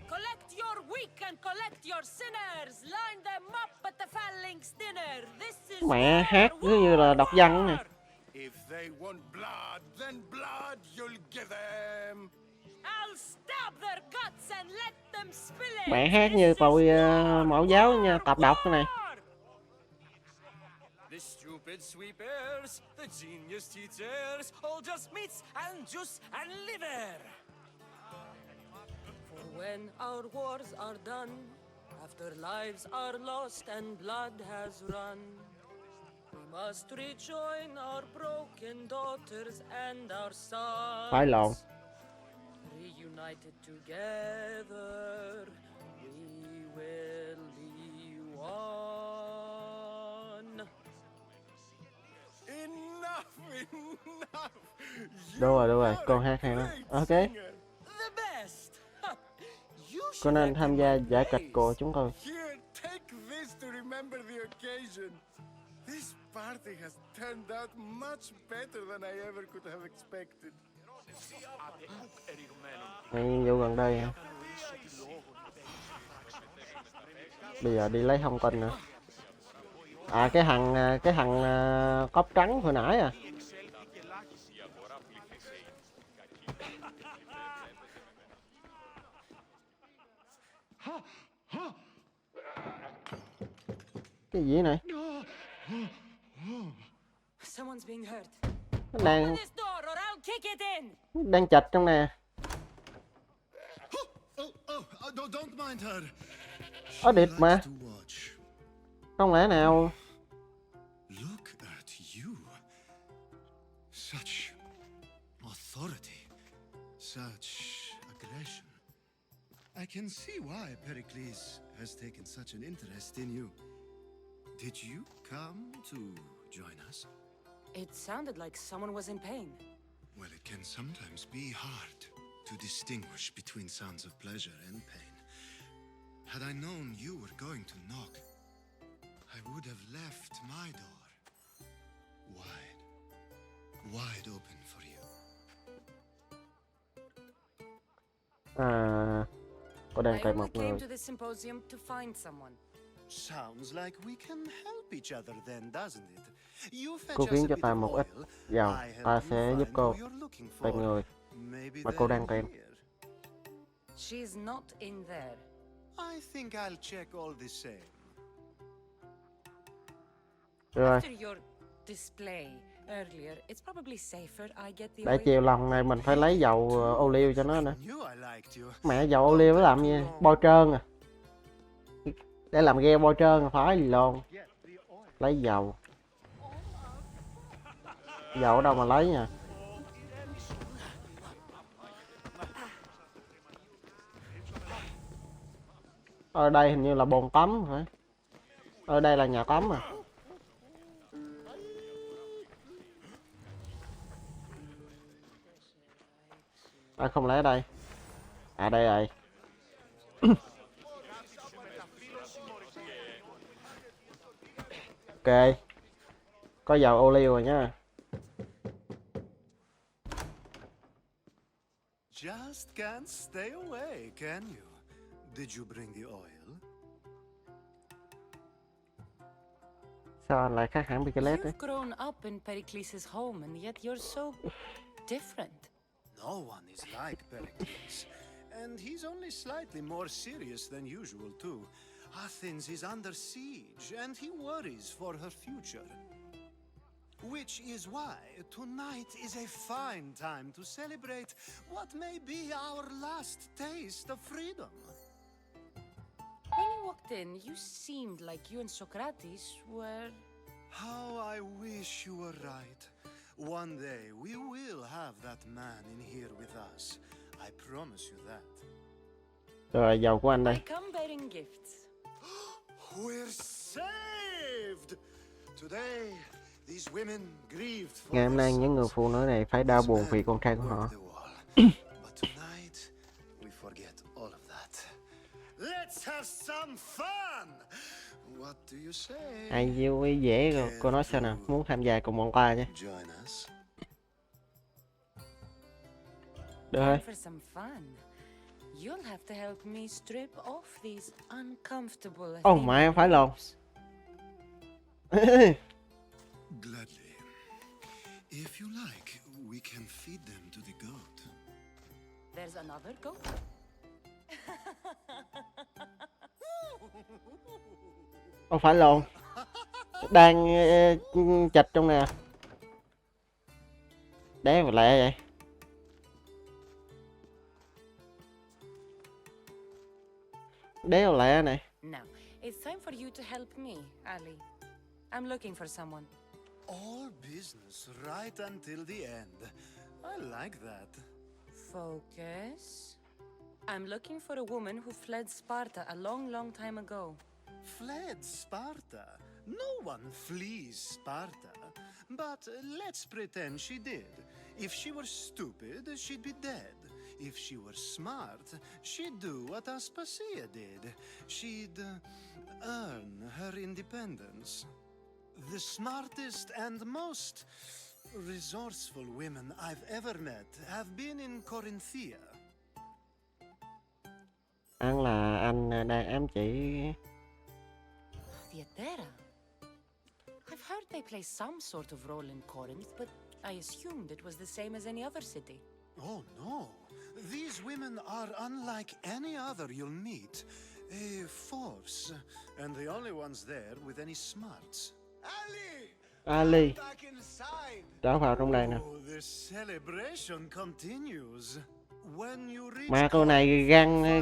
Collect your weak and collect your sinners. Line them up at the phalanx dinner. This is Mẹ hát cứ như là đọc văn nè. If they want blood, then blood you'll give them. I'll stab their guts and let them spill it. Mẹ hát như tội mẫu giáo nha, tập đọc cái này. The carpet sweepers, the genius teachers, all just meats and juice and liver. For when our wars are done, after lives are lost and blood has run, we must rejoin our broken daughters and our sons. Phải lộn. Reunited together, we will be one. Enough, enough. Đúng rồi, con hát hay lắm. Ok. The best. Cô nên tham gia giải kịch của chúng tôi. Here, take this to remember the occasion. This party has turned out much better than I ever could have expected. Nhiệm vụ gần đây hả? Bây giờ đi lấy thông tin nữa. À cái thằng tóc trắng hồi nãy à. Cái gì này? Someone's being hurt. Nó đang Open this door or I'll kick it in. đang chạch trong nè. Don't mind her. Ở địt mà. Không lẽ nào Look at you. Such authority. Such aggression. I can see why Pericles has taken such an interest in you. Did you come to join us? It sounded like someone was in pain. Well, it can sometimes be hard to distinguish between sounds of pleasure and pain. Had I known you were going to knock, I would have left my door wide open for you. à cô đang I tìm only một người. came to this symposium to find someone. Sounds like we can help each other then, doesn't it? You fetch Cô us khiến a cho bit ta of một ít oil, dầu, I help ta you sẽ giúp find cô who you're looking tìm for. người Maybe mà cô they're đang tìm. here. She's not in there. I think I'll check all the same. Rồi, After your display earlier, it's probably safer I get the để oil. chiều lòng này mình phải lấy dầu ô liu cho nó nữa. Knew I liked you. Mẹ dầu ô liu nó làm gì? Bôi trơn à. Để làm ghe bôi trơn phải gì luôn. Lấy dầu. Dầu ở đâu mà lấy nha. Ở đây hình như là bồn tắm phải. Ở đây là nhà tắm à. À không lẽ ở đây. À đây rồi. Ok. Có dầu ô liu rồi nhá. Just can't stay away, can you? Did you bring the oil? Sao anh lại khác hẳn Picalet đấy? You've grown up in Pericles' home and yet you're so different. No one is like Pericles. And he's only slightly more serious than usual, too. Athens is under siege, and he worries for her future. Which is why tonight is a fine time to celebrate what may be our last taste of freedom. When you walked in, you seemed like you and Socrates were... How I wish you were right. One day we will have that man in here with us. I promise you that. Rồi dầu của anh đây. I come bearing gifts. We're saved! Today, these women grieved for Ngày hôm nay their những người sons. phụ nữ này phải đau buồn vì con trai của họ. The wall. But tonight, we forget all of that. Let's have some fun! What do you say? Ai vui dễ rồi. Cô nói sao nào? Muốn tham gia cùng bọn ta chứ. Join us. Được thôi. For some fun, you'll have to help me strip off these uncomfortable Ồ mà em phải lồn. Gladly. If you like, we can feed them to the goat. There's another goat. Không phải lồn. Đang chịch trong nè. Đéo mà lẹ vậy. Đéo lẹ này. Now, it's time for you to help me, Ali. I'm looking for someone. All business right until the end. I like that. Focus. I'm looking for a woman who fled Sparta a long, long time ago. Fled Sparta? No one flees Sparta. But let's pretend she did. If she were stupid, she'd be dead. If she were smart, she'd do what Aspasia did. She'd earn her independence. The smartest and most resourceful women I've ever met have been in Corinthia. Ăn là anh đang ám chỉ. Theatera. I've heard they play some sort of role in Corinth, but I assumed it was the same as any other city. Oh no, these women are unlike any other you'll meet. A force, and the only ones there with any smarts. Ali. Trở vào trong này nè. Oh, the celebration continues. When you reach Mà cô này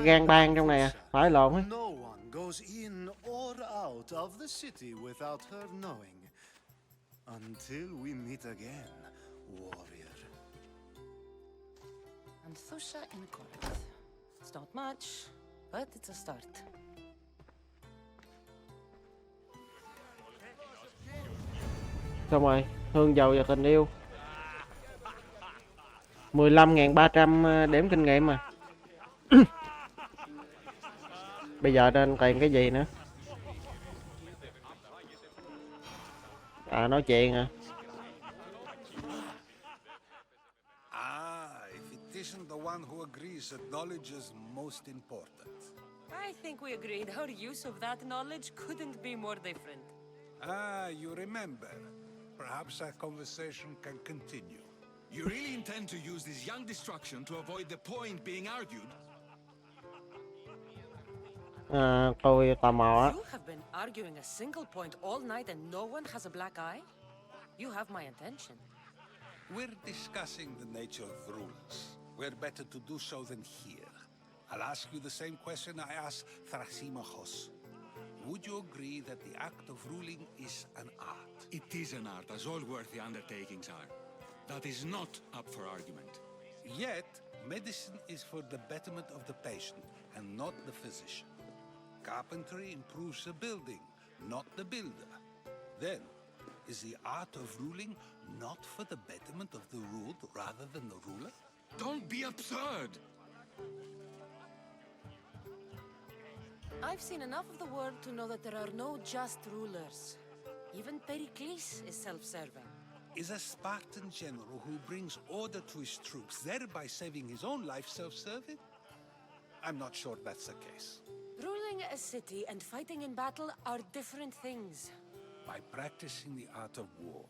gan ban trong này à, phải lộn á. no one goes in or out of the city without her knowing. Until we meet again, warrior. Anthusha in Corinth. It's not much, but it's a start. Xong rồi, hương dầu và tình yêu. 15.300 điểm kinh nghiệm mà. Bây giờ nên tiền cái gì nữa? À, nói chuyện hả? If it isn't the one who agrees that knowledge is most important. I think we agreed our use of that knowledge couldn't be more different. You remember. Perhaps our conversation can continue. You really intend to use this young destruction to avoid the point being argued? Tôi tò mò á. You have been arguing a single point all night and no one has a black eye? You have my attention. We're discussing the nature of rules. We're better to do so than here. I'll ask you the same question I asked Thrasymachos. Would you agree that the act of ruling is an art? It is an art, as all worthy undertakings are. That is not up for argument. Yet, medicine is for the betterment of the patient and not the physician. Carpentry improves the building, not the builder. Then, is the art of ruling not for the betterment of the ruled rather than the ruler? Don't be absurd! I've seen enough of the world to know that there are no just rulers. Even Pericles is self-serving. Is a Spartan general who brings order to his troops, thereby saving his own life, self-serving? I'm not sure that's the case. Ruling a city and fighting in battle are different things. By practicing the art of war,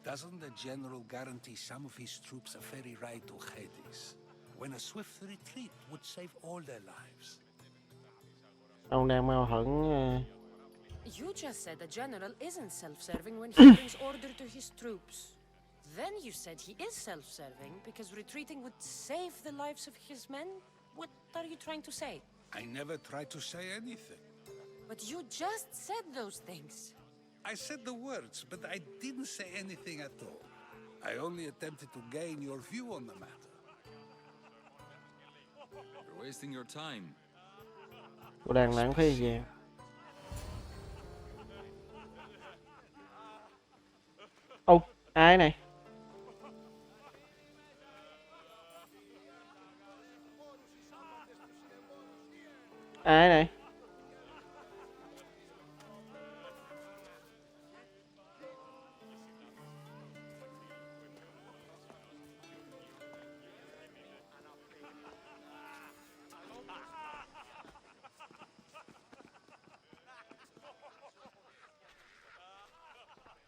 doesn't the general guarantee some of his troops a ferry ride to Hades, when a swift retreat would save all their lives? Ông đang mâu thuẫn. You just said a general isn't self-serving when he brings order to his troops. Then you said he is self-serving because retreating would save the lives of his men? What are you trying to say? I never tried to say anything. But you just said those things. I said the words, but I didn't say anything at all. I only attempted to gain your view on the matter. You're wasting your time. Cô đang lãng phí gì? Ô, ai này? Ai này?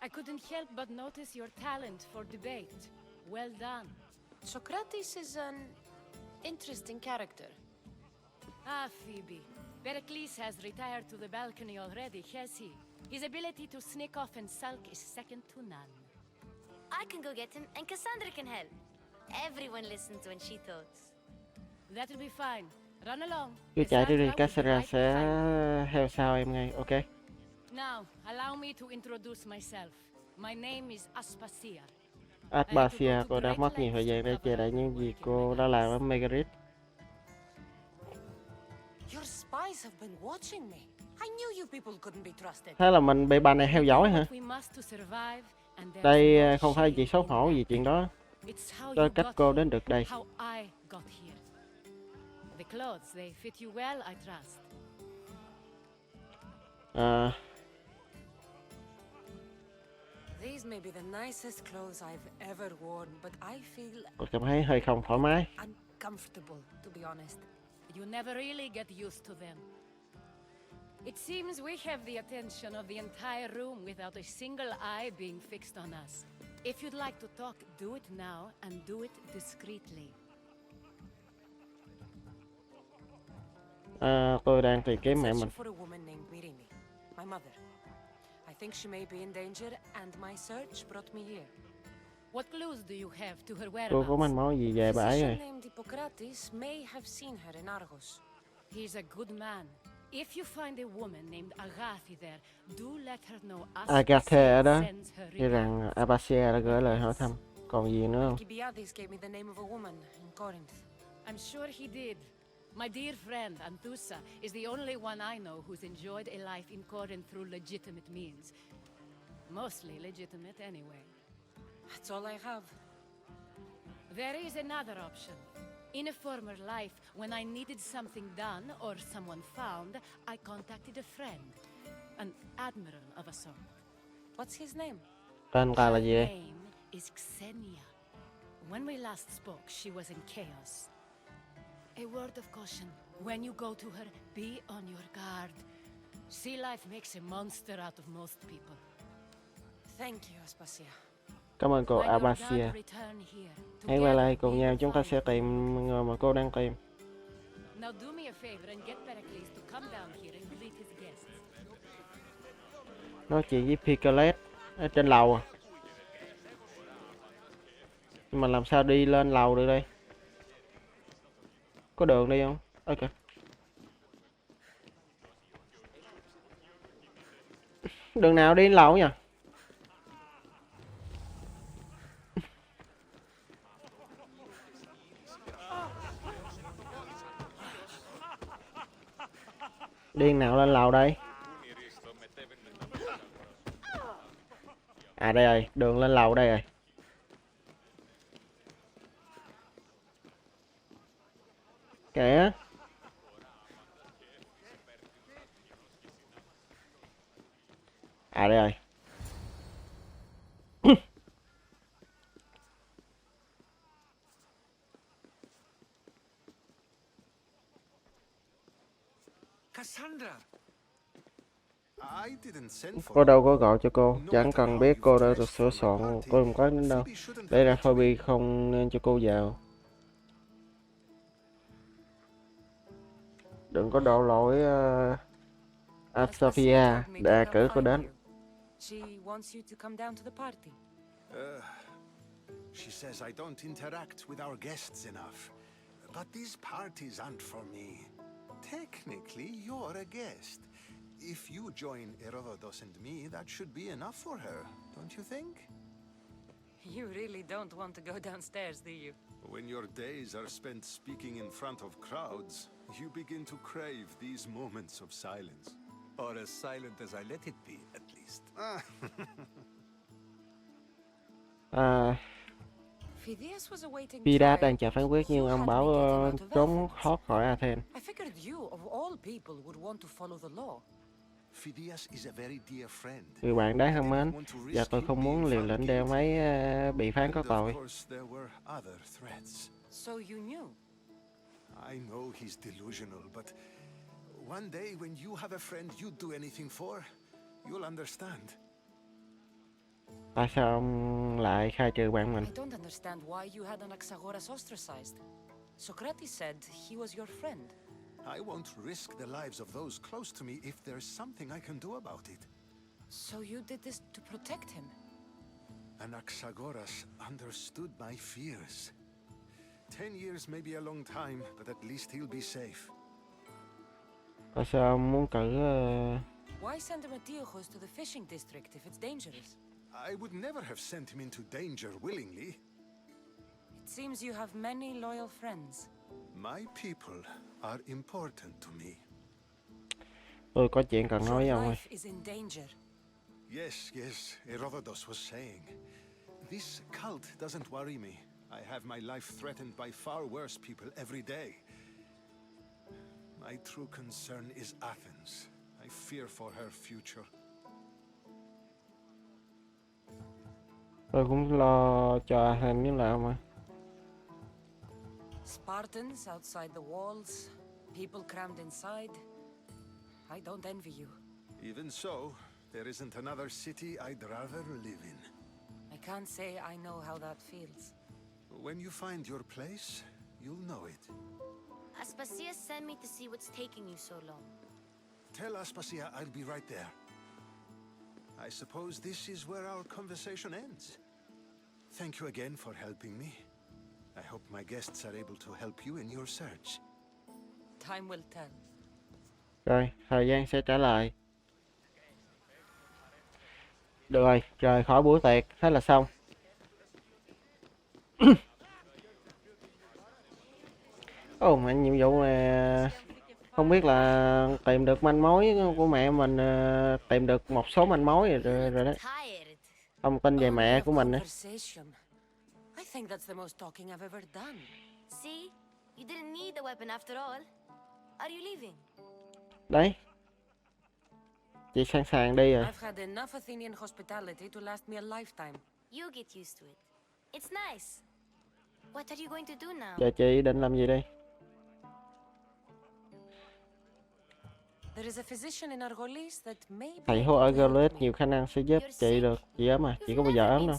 I couldn't help but notice your talent for debate. Well done. Socrates is an interesting character. Ah, Phoebe. Pericles has retired to the balcony already, has he? His ability to sneak off and sulk is second to none. I can go get him, and Cassandra can help. Everyone listens when she talks. That'll be fine. Run along. Cứ chạy đi đi, Cassandra will be Cassandra right sẽ behind. theo sau em ngay, ok? Now, allow me to introduce myself. My name is Aspasia. Aspasia, cô đã mất nhiều thời gian để che đậy những gì cô đã làm ở Megarit. Your spies have been watching me. I knew you people couldn't be trusted. Thế là mình bị bà này theo dõi hả? We must to survive, and there's Đây no không phải shame gì xấu in hổ that. gì chuyện đó. It's how Cho you cách got cô here, đến được đây. how I got here. The clothes, they fit you well, I trust. These may be the nicest clothes I've ever worn, but I feel Cô cảm thấy hơi không thoải mái. uncomfortable, to be honest. You never really get used to them. It seems we have the attention of the entire room without a single eye being fixed on us. If you'd like to talk, do it now and do it discreetly. Tôi đang tìm kiếm mẹ mình. Searching for a woman named Mirimi, my mother. I think she may be in danger, and my search brought me here. What clues do you have to her Cô có whereabouts? manh mối gì về bà ấy rồi? Physician named Hippocrates may have seen her in Argos. He's a good man. If you find a woman named Agathe there, do let her know Agathe ở đó, sends her thì rằng Abasia đã gửi lời hỏi thăm. Còn gì nữa không? Alcibiades gave me the name of a woman in Corinth. I'm sure he did. My dear friend, Anthusa, is the only one I know who's enjoyed a life in Corinth through legitimate means. Mostly legitimate anyway. That's all I have. There is another option. In a former life, when I needed something done or someone found, I contacted a friend. An admiral of a sort. What's his name? Tên bà là gì? Her name is Xenia. When we last spoke, she was in chaos. A word of caution. When you go to her, be on your guard. Sea life makes a monster out of most people. Thank you, Aspasia. Cảm ơn cô When you're Abasia. done, return here. Hãy quay lại Together, cùng we nhau, will chúng ta find sẽ tìm người mà cô đang tìm. Now do me a favor and get Pericles to come down here and greet his guests. Nói chuyện với Picolet ở trên lầu à. Nhưng mà làm sao đi lên lầu được đây? Có đường đi không? Ok. Đường nào đi lên lầu nhỉ? Điên nào lên lầu đây? À đây rồi, đường lên lầu đây rồi. Kìa. À đây rồi. Cassandra! I didn't send for Cô đâu có gọi cho cô, chẳng cần biết cô đã được sửa soạn, cô đừng có đến đâu. Để ra Phoebe không nên cho cô vào. Đừng có đổ lỗi Sophia đã cử cô đến. She wants you to come down to the party. She says I don't interact with our guests enough. But these parties aren't for me. Technically, you're a guest. If you join Herodotus and me, that should be enough for her, don't you think? You really don't want to go downstairs, do you? When your days are spent speaking in front of crowds, you begin to crave these moments of silence. Or as silent as I let it be, at least. Phidias was awaiting Pidat trial. đang chờ phán quyết nhưng ông bảo trốn thoát khỏi Athens. I figured you, of all people, would want to follow the law. Phidias is a very dear friend. Người bạn đáng thân mến, và tôi không muốn liều lĩnh để ông ấy bị phán có tội. Of course, there were other threats. So you knew? I know he's delusional, but one day when you have a friend you'd do anything for, you'll understand. Tại sao ông lại khai trừ bạn mình? I don't understand why you had Anaxagoras ostracized. Socrates said he was your friend. I won't risk the lives of those close to me if there's something I can do about it. So you did this to protect him? Anaxagoras understood my fears. 10 years may be a long time, but at least he'll be safe. Tại sao ông muốn cử Why send Mateusz to the fishing district if it's dangerous? I would never have sent him into danger willingly. It seems you have many loyal friends. My people are important to me. Tôi có chuyện cần nói với ông ơi. Life is in danger. Yes, Herodotus was saying. This cult doesn't worry me. I have my life threatened by far worse people every day. My true concern is Athens. I fear for her future. Tôi cũng lo cho Athens như là mà. Spartans outside the walls, people crammed inside. I don't envy you. Even so, there isn't another city I'd rather live in. I can't say I know how that feels. When you find your place, you'll know it. Aspasia sent me to see what's taking you so long. Tell Aspasia I'll be right there. I suppose this is where our conversation ends. Thank you again for helping me. I hope my guests are able to help you in your search. Time will tell. Rồi, thời gian sẽ trả lời. Được rồi, rời khỏi buổi tiệc, thế là xong. Ồ, mà nhiệm vụ này không biết là tìm được manh mối của mẹ mình, tìm được một số manh mối rồi đấy. Thông tin về mẹ của mình á. I think that's the most talking I've ever done. See? You didn't need the weapon after all. Are you leaving? Đấy. Chị sẵn sàng đi rồi. I've had enough Athenian hospitality to last me a lifetime. You get used to it. It's nice. What are you going to do now? Giờ chị định làm gì đi? There is a physician in Argolis that may be Thầy able hô to help Argolis me. nhiều khả năng sẽ giúp chị được. Chị ốm à? Chị có bao giờ ốm đâu.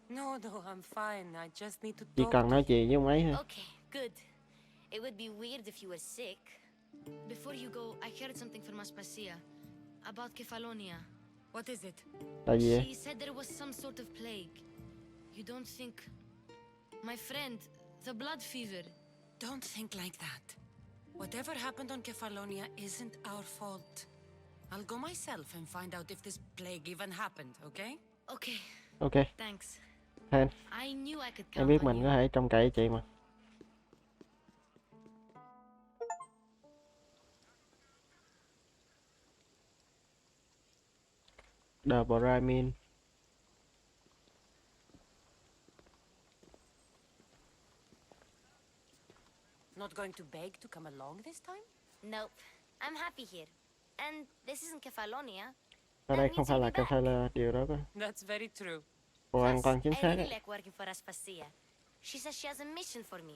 No, I'm fine. I just need to Chỉ talk cần to nói you. chuyện với ông ấy thôi. Okay, good. It would be weird if you were sick. Before you go, I heard something from Aspasia about Kefalonia. What is it? Là gì vậy? She said there was some sort of plague. You don't think... My friend, the blood fever. Don't think like that. Whatever happened on Kefalonia isn't our fault. I'll go myself and find out if this plague even happened, okay? Okay. Ok. Thanks. Hên. I knew I could Em count biết on mình you. có thể trông cậy chị mà. The Brahmin. Not going to beg to come along this time? Nope. I'm happy here. And this isn't Kefalonia. Ở đây không phải là cái phải là điều đó cơ. That's very true. Hoàn toàn chính I xác really á. like working for Aspasia. She says she has a mission for me.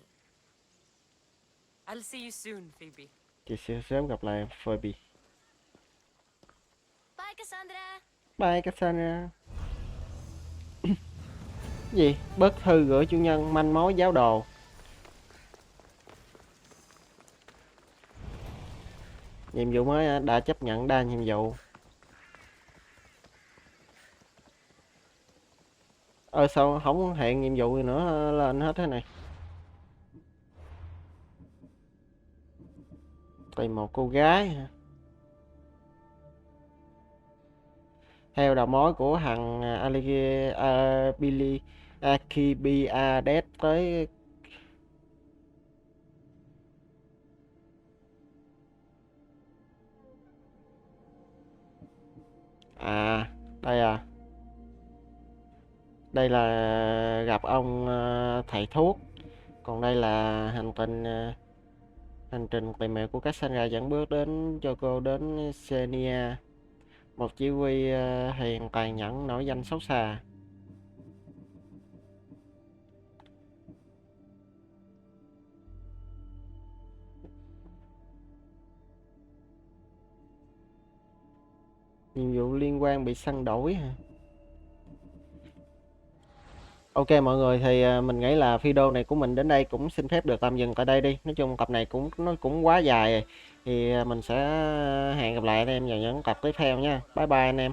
I'll see you soon, Phoebe. Chị sẽ sớm gặp lại Phoebe. Bye, Cassandra. Bye Cassandra. Gì? Bức thư gửi chủ nhân, manh mối giáo đồ. Nhiệm vụ mới đã chấp nhận đa nhiệm vụ. Sao không hiện nhiệm vụ gì nữa lên hết thế này. Tìm một cô gái hả? Theo đầu mối của thằng Alcibiades tới đây à. Đây là gặp ông thầy thuốc. Còn đây là hành trình tìm mẹ của Cassandra dẫn bước đến cho cô đến Xenia, một chỉ huy hiền tàn nhẫn nổi danh xấu xa. Nhiệm vụ liên quan bị săn đổi hả? Ok mọi người, thì mình nghĩ là video này của mình đến đây cũng xin phép được tạm dừng tại đây đi. Nói chung tập này nó cũng quá dài rồi. Thì mình sẽ hẹn gặp lại anh em vào những tập tiếp theo nha. Bye bye anh em.